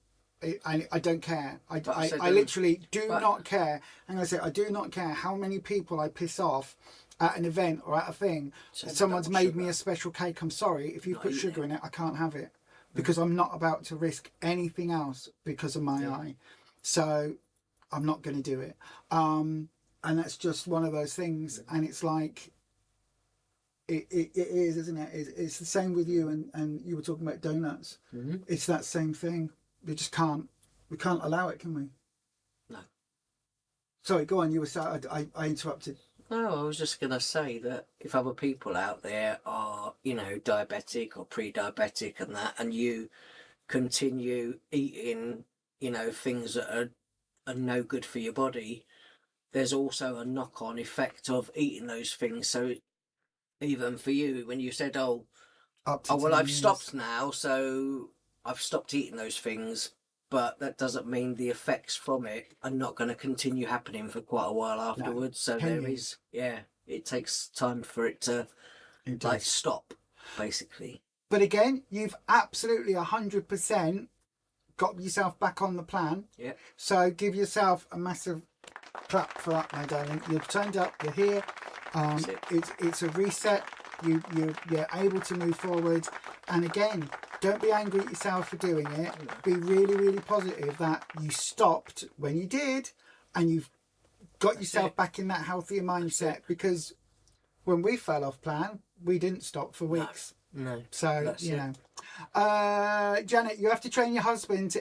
I don't care. I literally do not care. And I say, I do not care how many people I piss off at an event or at a thing. Someone's made me a special cake. I'm sorry. If you put sugar in it, I can't have it because I'm not about to risk anything else because of my eye. So I'm not going to do it. And that's just one of those things. And it's like, it is, isn't it? It's the same with you, and you were talking about donuts. It's that same thing. We just can't allow it, can we? No. Sorry, go on. You were I interrupted. No, I was just going to say that if other people out there are, you know, diabetic or pre-diabetic and that, and you continue eating, you know, things that are no good for your body, there's also a knock-on effect of eating those things. So even for you, when you said, oh well, I've stopped now, so I've stopped eating those things, but that doesn't mean the effects from it are not going to continue happening for quite a while afterwards. So there is, it takes time for it to like stop, basically. But again, you've absolutely 100% got yourself back on the plan. Yeah. So give yourself a massive clap for that, my darling. You've turned up. You're here. It's a reset. You're able to move forward. And again, don't be angry at yourself for doing it. Be really, really positive that you stopped when you did, and you've got yourself back in that healthier mindset. Because when we fell off plan, we didn't stop for weeks. No. So you know, Janet, you have to train your husband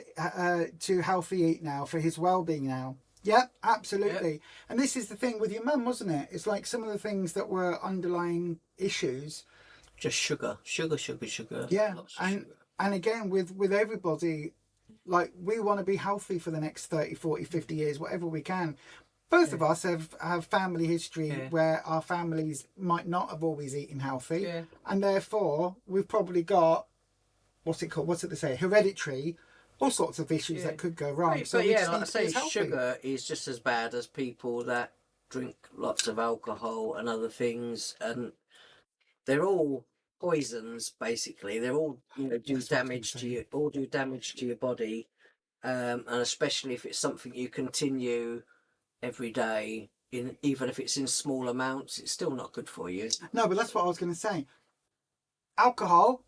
to healthy eat now for his well-being now. Yep, absolutely. Yep. And this is the thing with your mum, wasn't it? It's like some of the things that were underlying issues. Just sugar. Yeah, and again, with everybody, like, we want to be healthy for the next 30, 40, 50 years, whatever we can. Both of us have family history where our families might not have always eaten healthy. Yeah. And therefore, we've probably got, what's it they say? Hereditary, all sorts of issues that could go wrong. Right, so but like I say, sugar is just as bad as people that drink lots of alcohol and other things, and they're all poisons. Basically, they're all do damage to your body, and especially if it's something you continue every day, even if it's in small amounts, it's still not good for you. No, but that's what I was going to say. Alcohol,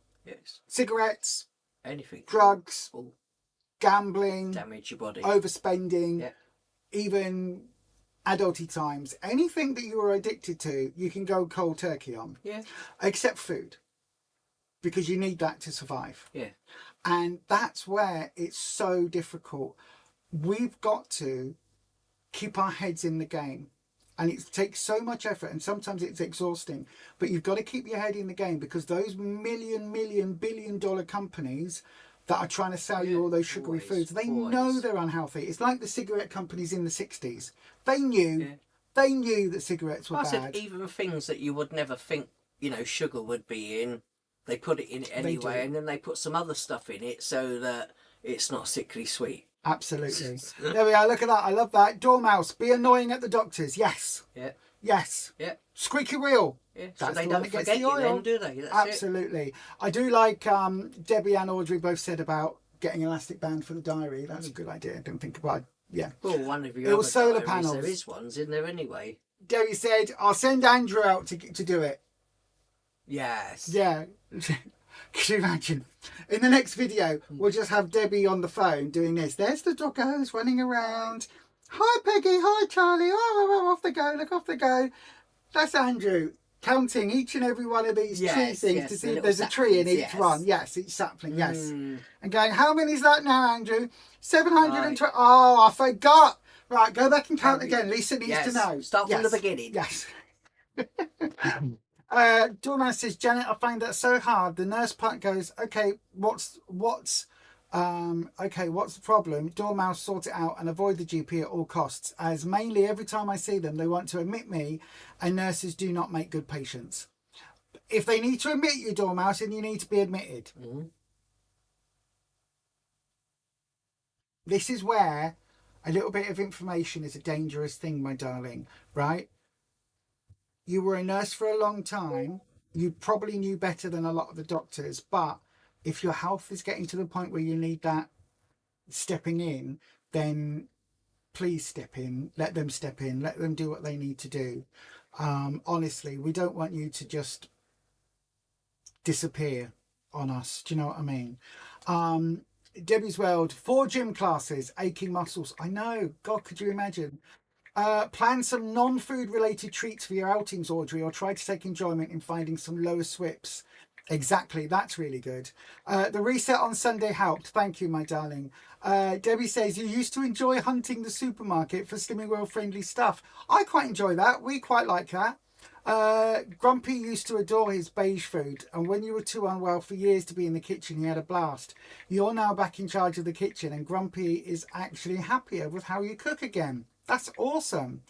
cigarettes, anything, drugs, gambling, damage your body, overspending, even adulty times, anything that you are addicted to, you can go cold turkey on. Yeah. Except food, because you need that to survive. Yeah. And that's where it's so difficult. We've got to keep our heads in the game. And it takes so much effort, and sometimes it's exhausting. But you've got to keep your head in the game, because those billion-dollar companies that are trying to sell you all those sugary foods, they know they're unhealthy. It's like the cigarette companies in the 60s. They knew that cigarettes were bad. I said even things that you would never think, sugar would be in, they put it in it anyway, and then they put some other stuff in it so that it's not sickly sweet. Absolutely. There we are. Look at that. I love that. Dormouse, be annoying at the doctors. Yes. Yeah. Yes. Yeah. Squeaky wheel. Yeah. That's so they don't forget you then, do they? That's absolutely. I do like Debbie and Audrey both said about getting an elastic band for the diary. That's a good idea. I don't think about it. Yeah. Well, one of your solar panels. There is ones in there anyway. Debbie said, I'll send Andrew out to do it. Yes. Yeah. Can you imagine? In the next video, we'll just have Debbie on the phone doing this. There's the doggos running around. Hi, Peggy. Hi, Charlie. Oh, off they go. Look, off they go. That's Andrew counting each and every one of these tree things to see if there's a tree in each one. Yes, each sapling. Yes. And going, how many is that now, Andrew? 720. Right. Oh, I forgot. Right, go back and count again. Lisa needs to know. Start from the beginning. Yes. Dorman says, Janet, I find that so hard. The nurse part goes, okay, what's Okay, what's the problem? Dormouse, sort it out and avoid the GP at all costs, as mainly every time I see them, they want to admit me, and nurses do not make good patients. If they need to admit you, Dormouse, then you need to be admitted. Mm-hmm. This is where a little bit of information is a dangerous thing, my darling, right? You were a nurse for a long time. You probably knew better than a lot of the doctors, but if your health is getting to the point where you need that stepping in, then please step in. Let them step in. Let them do what they need to do. Honestly, we don't want you to just disappear on us. Do you know what I mean? Debbie's World, 4 gym classes, aching muscles. I know. God, could you imagine? Plan some non-food related treats for your outings, Audrey, or try to take enjoyment in finding some lower swips. Exactly, that's really good. The reset on Sunday helped. Thank you, my darling. Debbie says, you used to enjoy hunting the supermarket for Slimming World friendly stuff. I quite enjoy that. We quite like that. Grumpy used to adore his beige food, and when you were too unwell for years to be in the kitchen, he had a blast. You're now back in charge of the kitchen, and Grumpy is actually happier with how you cook again. That's awesome.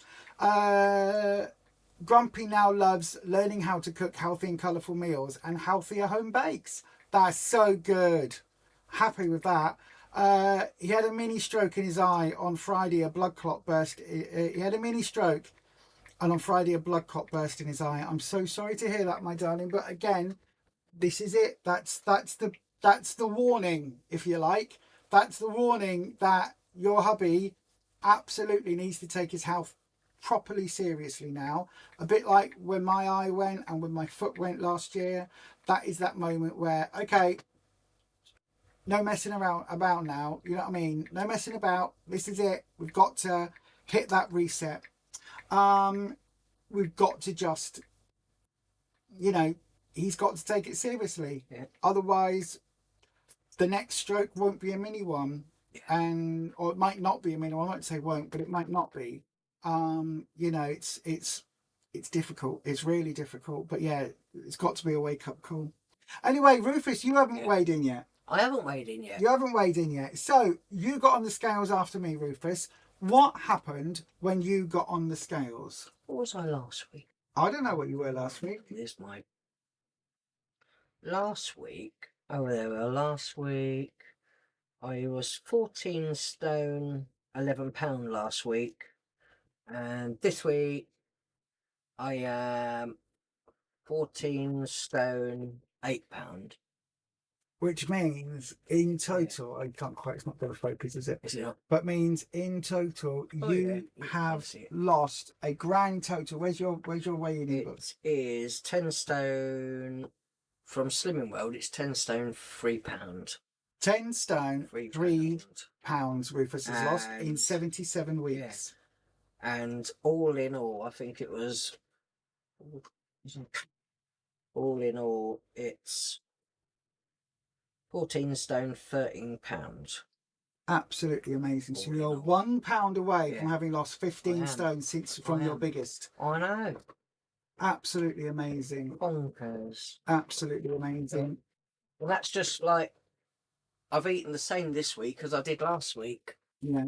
Grumpy now loves learning how to cook healthy and colourful meals and healthier home bakes. That's so good. Happy with that. He had a mini stroke in his eye on Friday. A blood clot burst. He had a mini stroke, and on Friday a blood clot burst in his eye. I'm so sorry to hear that, my darling. But again, this is it. That's the warning, if you like. That's the warning that your hubby absolutely needs to take his health properly seriously now. A bit like when my eye went and when my foot went last year. That is that moment where, okay, no messing around about now. You know what I mean? No messing about. This is it. We've got to hit that reset. We've got to just, you know, he's got to take it seriously. Yeah. Otherwise, the next stroke won't be a mini one. And or it might not be. I mean, I won't say won't, but it might not be. You know, it's difficult. It's really difficult. But yeah, it's got to be a wake up call. Anyway, Rufus, you haven't weighed in yet. I haven't weighed in yet. You haven't weighed in yet. So you got on the scales after me, Rufus. What happened when you got on the scales? What was I last week? I don't know what you were last week. Here's my last week. Oh, there we are. Last week I was 14 stone 11 pound last week, and this week I am 14 stone 8 pound. Which means in total, I can't quite, it's not going to focus, is it? Is it not? But means in total, you have lost a grand total. Where's your weighing in book? It is 10 stone from Slimming World. It's 10 stone 3 pound. 10 stone 3 pounds Rufus has lost in And 77 weeks. And all in all, I think it was, all in all, it's 14 stone 13 pounds. Absolutely amazing. So All in you're all. 1 pound away Yeah. from having lost 15 am. stone since from your am. biggest. I know. Absolutely amazing. Bonkers. Absolutely amazing. Well, that's just like, I've eaten the same this week as I did last week. Yeah.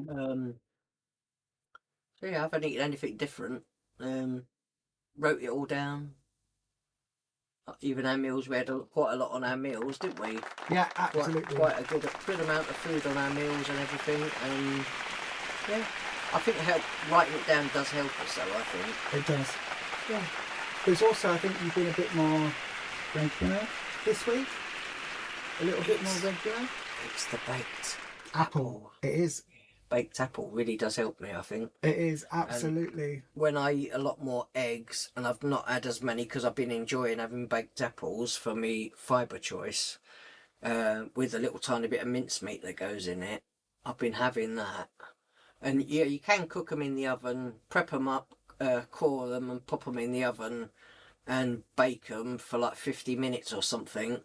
So yeah, I haven't eaten anything different. Wrote it all down. Even our meals, we had quite a lot on our meals, didn't we? Yeah, absolutely. Quite a good amount of food on our meals and everything. And yeah, I think writing it down does help us, though. I think It does. Yeah. There's also, I think you've been a bit more regular this week. A little bit more regular. It's the baked Apple. It is. Baked apple really does help me, I think. It is, absolutely. When I eat a lot more eggs, and I've not had as many because I've been enjoying having baked apples for me fibre choice, with a little tiny bit of mincemeat that goes in it, I've been having that. And yeah, you can cook them in the oven, prep them up, core them and pop them in the oven and bake them for like 50 minutes or something.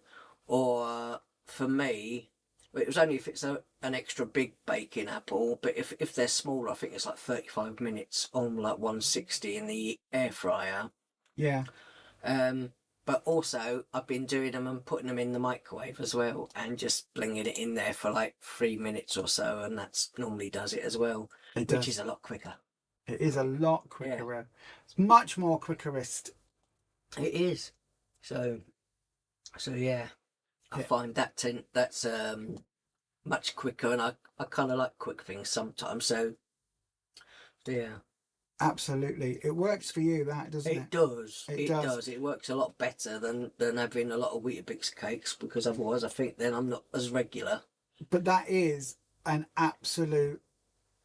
Or for me, it was only if it's an extra big baking apple, but if they're smaller, I think it's like 35 minutes on like 160 in the air fryer. Yeah. But also, I've been doing them and putting them in the microwave as well, and just blinging it in there for like 3 minutes or so, and that's normally does it as well, It which does. is a lot quicker. It is a lot Yeah, quicker. It's much more quickerist. it is. So yeah, I Yeah. find that's much quicker, and I kind of like quick things sometimes. So yeah, Absolutely. It works for you, that, doesn't it? it does. It It does. does. It works a lot better than having a lot of Weetabix cakes, because otherwise I think then I'm not as regular. But that is an absolute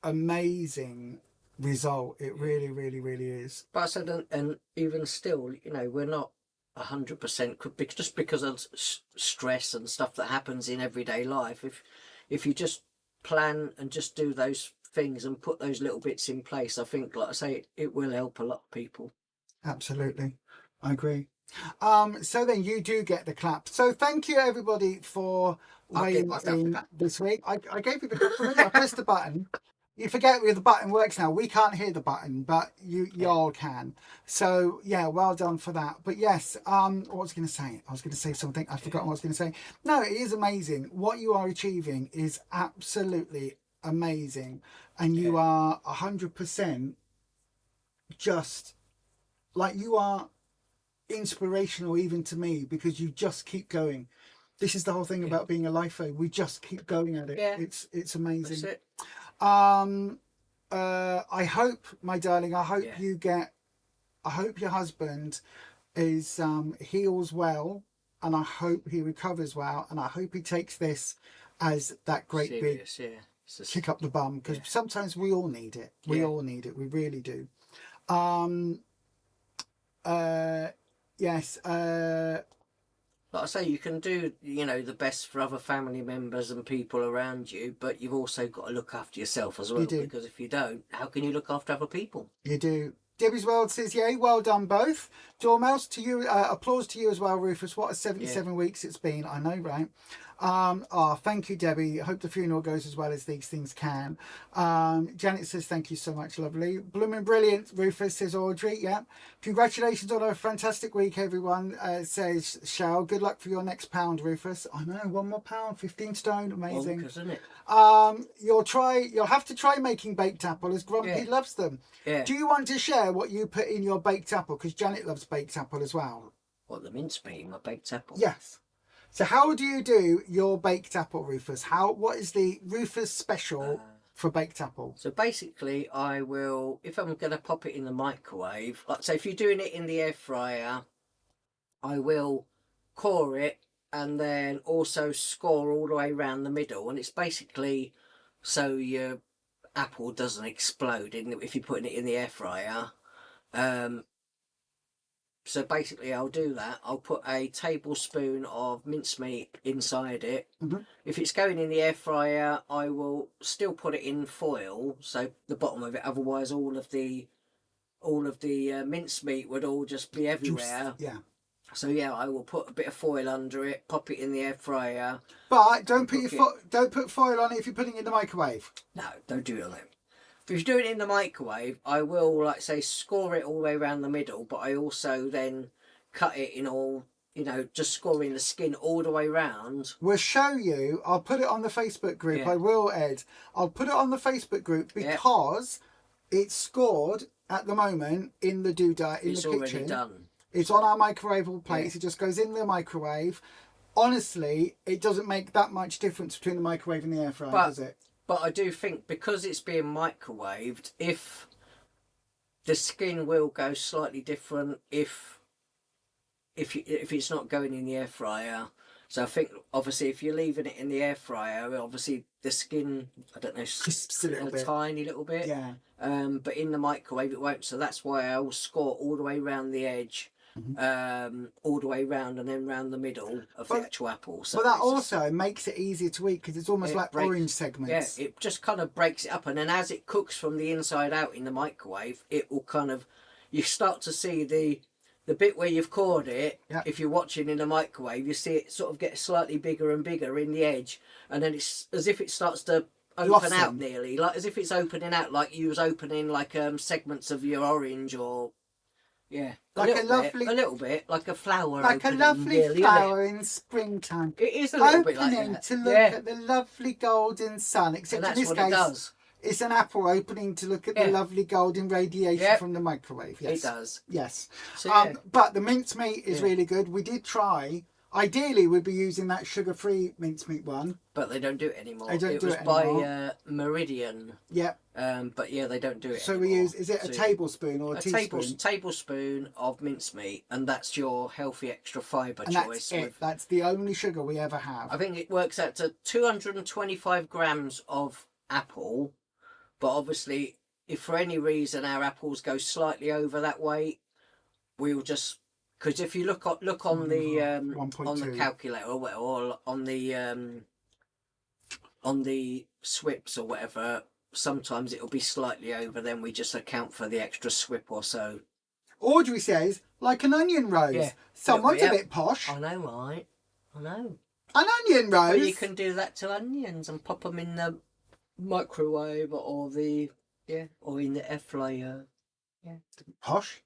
amazing result. It really, really, really is. But I said, and even still, you know, we're not 100% just because of stress and stuff that happens in everyday life. If you just plan and just do those things and put those little bits in place, I think, like I say, it will help a lot of people. Absolutely. I agree. So then you do get the clap. So thank you everybody for weighing in this week. I gave you the compliment. I pressed the button. You forget where the button works now. We can't hear the button, but y'all can. So yeah, well done for that. But yes, what was I going to say? I was going to say something. I've forgotten what I was going to say. No, it is amazing. What you are achieving is absolutely amazing, and you are 100% just like, you are inspirational even to me, because you just keep going. This is the whole thing about being a lifer. We just keep going at it. Yeah. It's amazing. That's it. I hope, my darling, I hope I hope your husband is heals well, and I hope he recovers well, and I hope he takes this as that great Serious, big yeah. kick up the bum, because sometimes we all need it. We all need it. We really do. Yes. Like I say, you can do, you know, the best for other family members and people around you, but you've also got to look after yourself as well. You do. Because if you don't, how can you look after other people? You do. Debbie's World says, yay, well done both. Dormouse, to you, applause to you as well, Rufus. What a 77 weeks it's been. I know, right? Thank you, Debbie. I hope the funeral goes as well as these things can. Janet says, thank you so much, lovely. Blooming brilliant, Rufus, says Audrey. Yeah. Congratulations on a fantastic week, everyone, says Shell. Good luck for your next pound, Rufus. I know, one more pound, 15 stone. Amazing. Isn't it? You'll have to try making baked apple, as Grumpy loves them. Yeah. Do you want to share what you put in your baked apple? Because Janet loves baked apple as well. What, the mincemeat in my baked apple? Yes. So how do you do your baked apple, Rufus? What is the Rufus special for baked apple? So basically, I will, if I'm going to pop it in the microwave, like say if you're doing it in the air fryer, I will core it and then also score all the way around the middle. And it's basically so your apple doesn't explode if you're putting it in the air fryer. So basically I'll do that. I'll put a tablespoon of mincemeat inside it. If it's going in the air fryer, I will still put it in foil, so the bottom of it, otherwise all of the mincemeat would all just be everywhere. Yeah. So yeah, I will put a bit of foil under it, pop it in the air fryer. But don't put foil on it if you're putting it in the microwave. No, don't do it on it. If you're doing it in the microwave, I will, like say, score it all the way around the middle, but I also then cut it in all, you know, just scoring the skin all the way round. We'll show you. I'll put it on the Facebook group. I will, Ed. I'll put it on the Facebook group because it's scored at the moment in the doodah in the kitchen. It's already done. It's on our microwavable plates. It just goes in the microwave. Honestly, it doesn't make that much difference between the microwave and the air fryer, does it? But I do think because it's being microwaved, if the skin will go slightly different if it's not going in the air fryer. So I think obviously if you're leaving it in the air fryer, obviously the skin, I don't know, crisps a little bit. Tiny little bit. Yeah. But in the microwave it won't. So that's why I will score all the way around the edge. All the way round and then round the middle of the actual apple. So but that also makes it easier to eat because it's almost like orange segments. Yeah, it just kind of breaks it up, and then as it cooks from the inside out in the microwave, it will kind of, you start to see the bit where you've cored it. If you're watching in the microwave, you see it sort of get slightly bigger and bigger in the edge, and then it's as if it starts to open out nearly, like as if it's opening out like you was opening like segments of your orange or Yeah, Like a lovely, a little bit, like a flower. like a opening, lovely really, flower in springtime. It is a little bit like Opening that. to look Yeah, at the lovely golden sun. and Except in that's this what it case, does. it's an apple opening to look at the Yeah. lovely golden radiation Yep. from the microwave. Yes, It does. yes. So yeah, But the mincemeat is Yeah. really good. We did try. Ideally, we'd be using that sugar-free mincemeat one. but they don't do it anymore. They don't it do was it by anymore. Meridian. Yeah. But yeah, they don't do it So anymore. we use, is it a So, tablespoon or a teaspoon? tablespoon of mincemeat, and that's your healthy extra fibre And choice. that's it. That's the only sugar we ever have. I think it works out to 225 grams of apple, but obviously, if for any reason our apples go slightly over that weight, we'll just, because if you look on the 1.2. calculator or on the swips or whatever, sometimes it'll be slightly over. Then we just account for the extra swip or so. Audrey says, like an onion rose. Yeah, Someone's little a bit, bit posh. I know, right? I know. An onion rose. But you can do that to onions and pop them in the microwave or or in the air fryer. Yeah. Posh.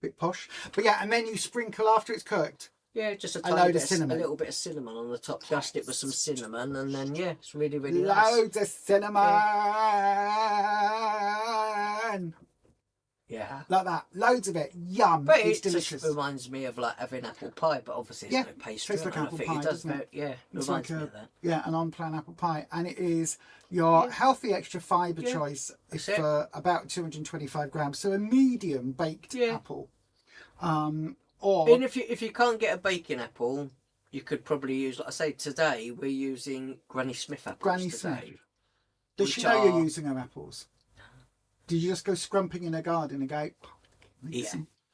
Bit posh. But yeah, and then you sprinkle after it's cooked. Yeah, just a load tiny of bit, cinnamon. a little bit of cinnamon on the top. Dust it with some cinnamon, and then yeah, it's really nice. Loads of cinnamon. Yeah. Like that. Loads of it. Yum. But It's it delicious. just reminds me of like having apple pie, but obviously it's Yeah, no pastry. tastes like on it. apple I think pie, it does. doesn't it? Yeah, It's reminds like me a, of that. yeah, an on-plan apple pie. And it is your healthy extra fibre Yeah. choice That's for about 225 grams. So a medium baked apple. Or And if you can't get a baking apple, you could probably use, like I say, today we're using Granny Smith apples. Granny today. Smith. Does she know you're using her apples? Did you just go scrumping in her garden and go,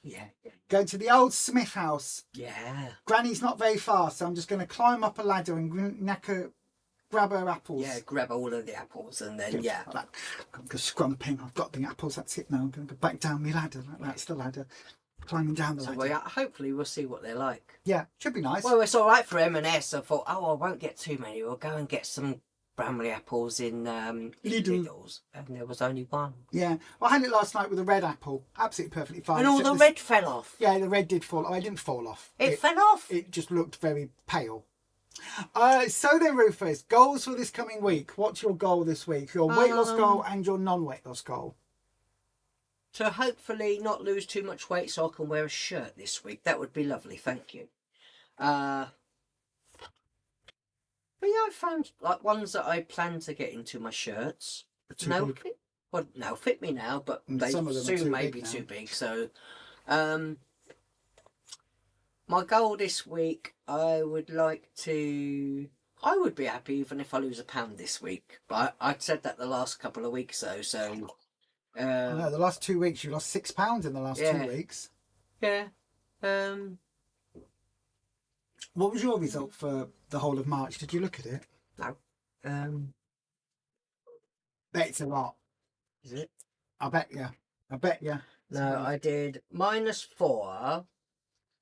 Yeah. go to the old Smith house? Yeah. Granny's not very far, so I'm just going to climb up a ladder and grab her apples. Yeah, grab all of the apples and then, Like that. I'm go scrumping. I've got the apples. That's it now. I'm going to go back down my ladder. That's the ladder. Climbing down the ladder. Hopefully we'll see what they're like. Yeah, should be nice. Well, it's all right for M&S. I thought, I won't get too many. We'll go and get some Bramley apples in Lidl's. And there was only one. Yeah. Well, I had it last night with a red apple. Absolutely perfectly fine. And all the red fell off. Yeah, the red did fall off. It didn't fall off. It fell off. It just looked very pale. So then, Rufus, goals for this coming week. What's your goal this week? Your weight loss goal and your non-weight loss goal? To hopefully not lose too much weight so I can wear a shirt this week. That would be lovely, thank you. But yeah, I found like ones that I plan to get into my shirts. Too big. Fit me now, but they some of them are soon too may big be now. too big. So, my goal this week, I would be happy even if I lose £1 this week. But I'd said that the last couple of weeks though, so. I know, the last 2 weeks, you lost £6 in the last 2 weeks. Yeah. What was your result for the whole of March? Did you look at it? No. Bet it's a lot. Is it? I bet you. No, I did -4.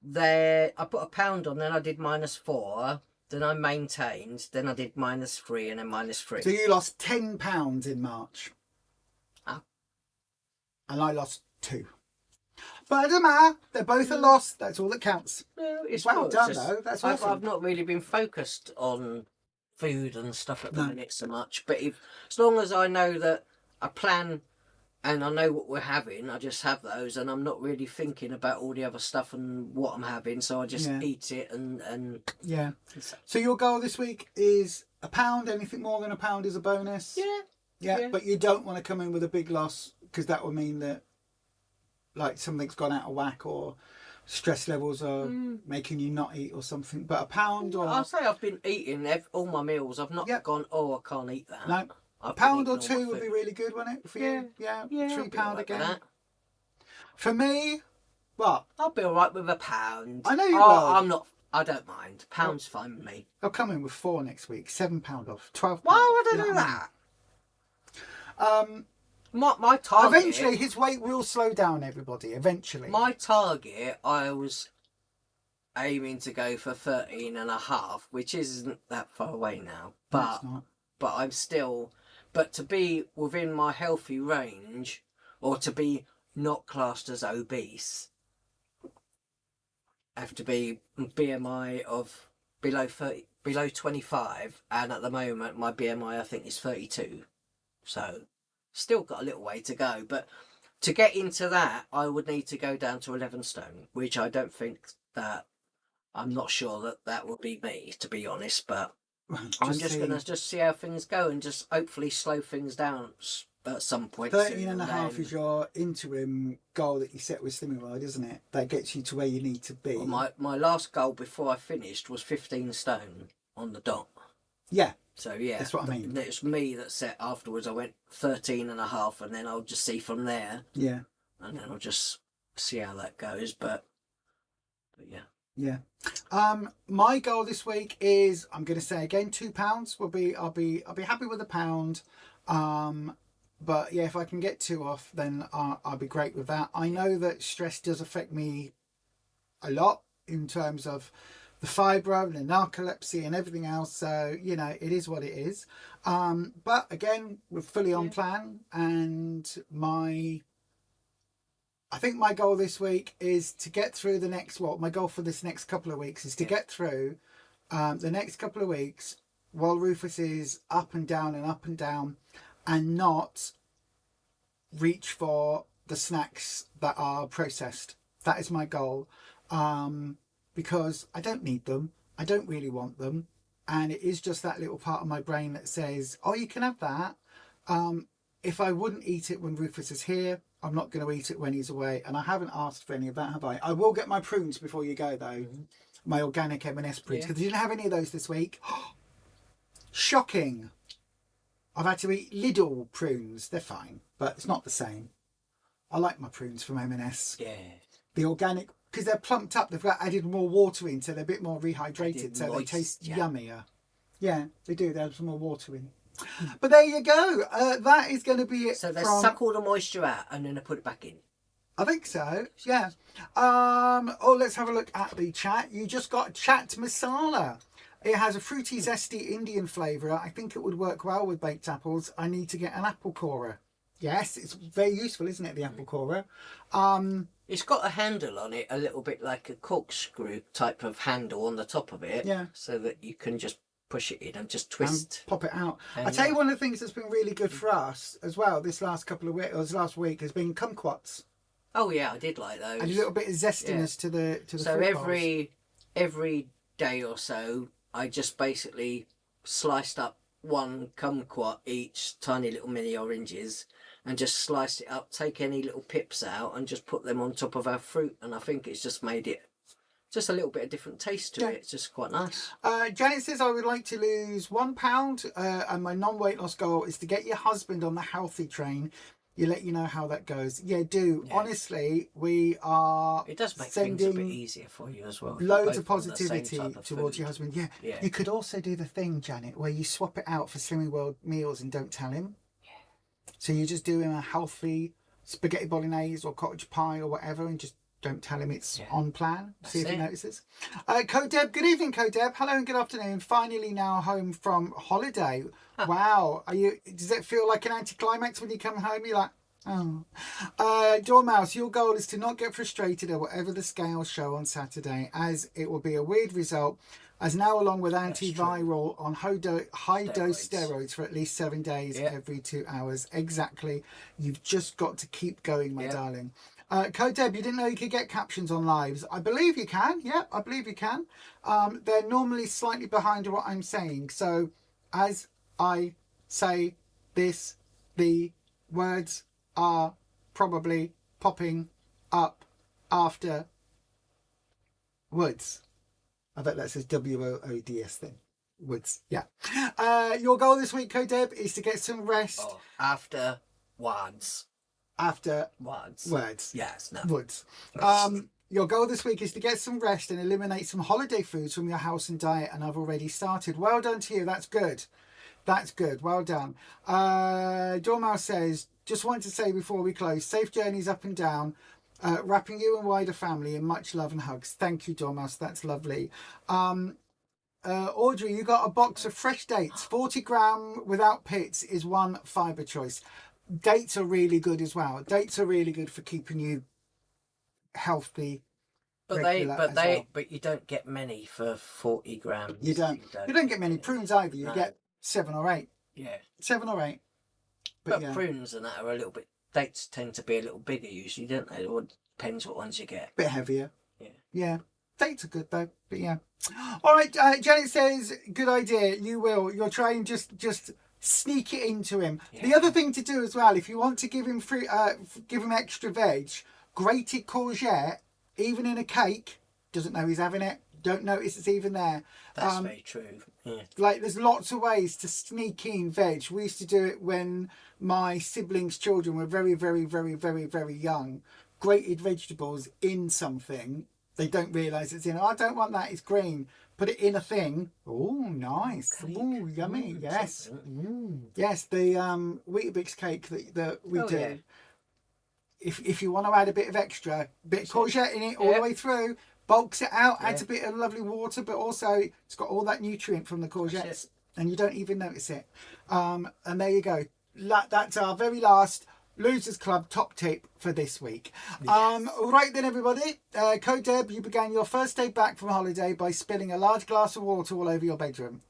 There, I put £1 on. Then I did -4. Then I maintained. Then I did -3 and then -3. So you lost £10 in March. Oh. And I lost 2. But it doesn't matter. They're both a loss. That's all that counts. No, it's Well good. done, It's just- though. That's I've awesome. not really been focused on food and stuff at the No. minute so much. But as long as I know that I plan and I know what we're having, I just have those, and I'm not really thinking about all the other stuff and what I'm having. So I just eat it and Yeah. So your goal this week is £1. Anything more than £1 is a bonus. Yeah. But you don't want to come in with a big loss, because that would mean that like something's gone out of whack or stress levels are making you not eat or something. But £1 or I'll say I've been eating all my meals. I've not gone, I can't eat that. no, I've £1 been or eating all 2 my would be food. really good, wouldn't it? For you? Yeah. I'll £3 be all right with again. that. For me, what? I'll be alright with £1. I know you will. I don't mind. £1's fine with me. I'll come in with 4 next week. £7 off. £12. Why would I You know do what that? My target. Eventually, his weight will slow down. Everybody, eventually. My target, I was aiming to go for 13.5, which isn't that far away now. No, it's not. But I'm still. But to be within my healthy range, or to be not classed as obese, have to be BMI of below 30, below 25, and at the moment my BMI I think is 32. So still got a little way to go, but to get into that I would need to go down to 11 stone, which I don't think that, I'm not sure that that would be me, to be honest, but I'm just going to just see how things go and just hopefully slow things down at some point. 13.5 is your interim goal that you set with Slimming World, isn't it? That gets you to where you need to be. Well, my last goal before I finished was 15 stone on the dot. Yeah. So yeah, that's what I mean. It was me that set afterwards. I went 13.5, and then I'll just see from there. Yeah. And then I'll just see how that goes. But yeah. Yeah. My goal this week is, I'm going to say again, £2 will be. I'll be happy with £1. But yeah, if I can get 2 off, then I'll be great with that. I know that stress does affect me a lot in terms of the fibro and the narcolepsy and everything else. So, you know, it is what it is. But again, we're fully on plan, and I think my goal this week is to get through the next, my goal for this next couple of weeks is to get through the next couple of weeks while Rufus is up and down and not reach for the snacks that are processed. That is my goal, because I don't need them. I don't really want them. And it is just that little part of my brain that says, oh, you can have that. If I wouldn't eat it when Rufus is here, I'm not going to eat it when he's away. And I haven't asked for any of that, have I? I will get my prunes before you go, though. My organic M&S prunes. Because I didn't have any of those this week. Shocking. I've had to eat Lidl prunes. They're fine, but it's not the same. I like my prunes from M&S. Yeah. The organic, because they're plumped up. They've got added more water in, so they're a bit more rehydrated. So they taste yummier. Yeah, they do. They have some more water in. But there you go. That is going to be it. So they suck all the moisture out and then they put it back in. I think so. Yeah. Oh, let's have a look at the chat. You just got chat masala. It has a fruity, zesty Indian flavour. I think it would work well with baked apples. I need to get an apple corer. Yes, it's very useful, isn't it, the apple corer? It's got a handle on it, a little bit like a corkscrew type of handle on the top of it. Yeah. So that you can just push it in and just twist. And pop it out. I tell you, one of the things that's been really good for us as well this last couple of weeks, or this last week, has been kumquats. Oh yeah, I did like those. And a little bit of zestiness to the So fruit every day or so, I just basically sliced up one kumquat each, tiny little mini oranges, and just sliced it up, take any little pips out and just put them on top of our fruit. And I think it's just made it just a little bit of different taste to it. It's just quite nice. Janet says, I would like to lose £1 and my non-weight loss goal is to get your husband on the healthy train. You let you know how that goes. Yeah, do. Yeah. Honestly, we are It does make things a bit easier for you as well. Loads of positivity towards your husband. Yeah. Yeah. You could also do the thing, Janet, where you swap it out for Slimming World meals and don't tell him. Yeah. So you just do him a healthy spaghetti bolognese or cottage pie or whatever, and just don't tell him it's on plan. See if he notices. Codeb, good evening, Codeb. Hello and good afternoon. Finally now home from holiday. Wow. Does it feel like an anticlimax when you come home? You're like, oh. Dormouse, your goal is to not get frustrated at whatever the scales show on Saturday, as it will be a weird result, as now along with antiviral on high-dose steroids for at least 7 days every 2 hours. Exactly. You've just got to keep going, my darling. Codeb, you didn't know you could get captions on lives. I believe you can. Yeah, I believe you can. They're normally slightly behind what I'm saying. So as I say this, the words are probably popping up after words. I bet that says WOODS then. Woods. Yeah. Your goal this week, Codeb, is to get some rest. Oh, after words. After words. Yes, no. Woods. Your goal this week is to get some rest and eliminate some holiday foods from your house and diet, and I've already started. Well done to you. That's good. That's good. Well done. Dormouse says, just want to say before we close, safe journeys up and down, wrapping you and wider family in much love and hugs. Thank you, Dormouse. That's lovely. Audrey, you got a box of fresh dates. 40 gram without pits is one fibre choice. Dates are really good as well. Dates are really good for keeping you healthy regular as well. But you don't get many for 40 grams. You don't get many prunes either. You get 7 or 8. Yeah. 7 or 8. But prunes and that are a little bit. Dates tend to be a little bigger usually, don't they? It depends what ones you get. Bit heavier. Yeah. Yeah. Dates are good though. But yeah. All right. Janet says, good idea. You will. You'll try and just sneak it into him. Yeah. The other thing to do as well, if you want to give him give him extra veg, grated courgette, even in a cake, doesn't know he's having it. Don't notice it's even there. That's very true. Yeah. Like there's lots of ways to sneak in veg. We used to do it when my siblings' children were very, very, very, very, very young. Grated vegetables in something. They don't realise it's in. I don't want that. It's green. Put it in a thing. Oh, nice. Oh, yummy. Yes. Yes, the Weetabix cake that we do. Yeah. If you want to add a bit of extra, bit of courgette in it all the way through, bulks it out, adds a bit of lovely water, but also it's got all that nutrient from the courgettes and you don't even notice it. And there you go. That's our very last Losers Club top tip for this week. Yes. Right then, everybody. Code Deb, you began your first day back from holiday by spilling a large glass of water all over your bedroom.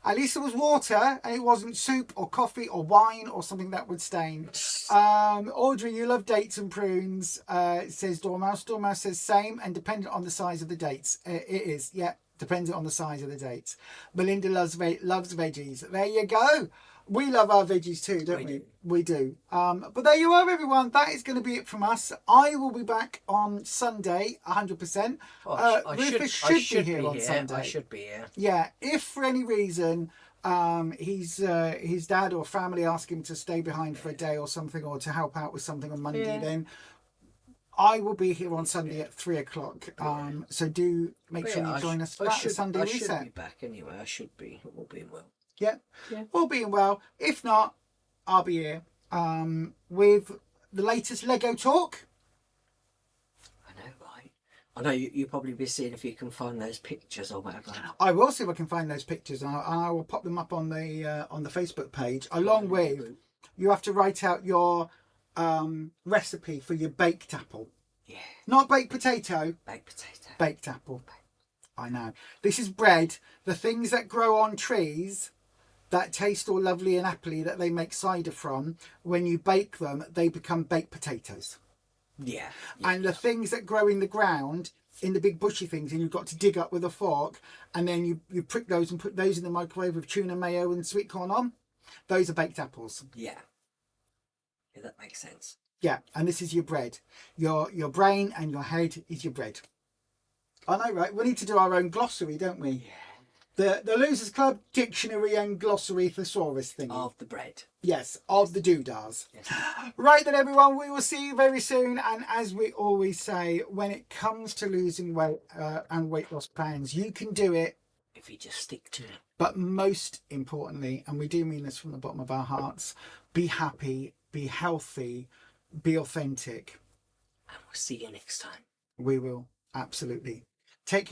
At least it was water and it wasn't soup or coffee or wine or something that would stain. Audrey, you love dates and prunes, says Dormouse. Dormouse says same and dependent on the size of the dates. It is, yeah, dependent on the size of the dates. Melinda loves veggies. There you go. We love our veggies too, don't we? We do. But there you are, everyone. That is going to be it from us. I will be back on Sunday, 100%. Rufus should be here on Sunday. I should be here. Yeah. If for any reason his dad or family ask him to stay behind for a day or something, or to help out with something on Monday, then I will be here on Sunday at 3 o'clock. So do make sure you join us for that Sunday reset. I should be back anyway. I should be. All being well. Yeah, all being well. If not, I'll be here with the latest Lego talk. I know, right? I know you'll probably be seeing if you can find those pictures or whatever. I will see if I can find those pictures, and I will pop them up on the Facebook page. Along with, you have to write out your recipe for your baked apple. Yeah. Not baked potato. Baked potato. Baked apple. I know. This is bread. The things that grow on trees that taste all lovely and appley that they make cider from, when you bake them, they become baked potatoes. Yeah. And the things that grow in the ground, in the big bushy things, and you've got to dig up with a fork, and then you prick those and put those in the microwave with tuna mayo and sweet corn on, those are baked apples. Yeah. Yeah, that makes sense. Yeah, and this is your bread. Your brain and your head is your bread. I know, right? We need to do our own glossary, don't we? Yeah. The Losers Club dictionary and glossary thesaurus thing. Of the bread. Yes, of the doodahs. Yes. Right then, everyone, we will see you very soon. And as we always say, when it comes to losing weight and weight loss plans, you can do it if you just stick to it. But most importantly, and we do mean this from the bottom of our hearts, be happy, be healthy, be authentic. And we'll see you next time. We will, absolutely. Take care.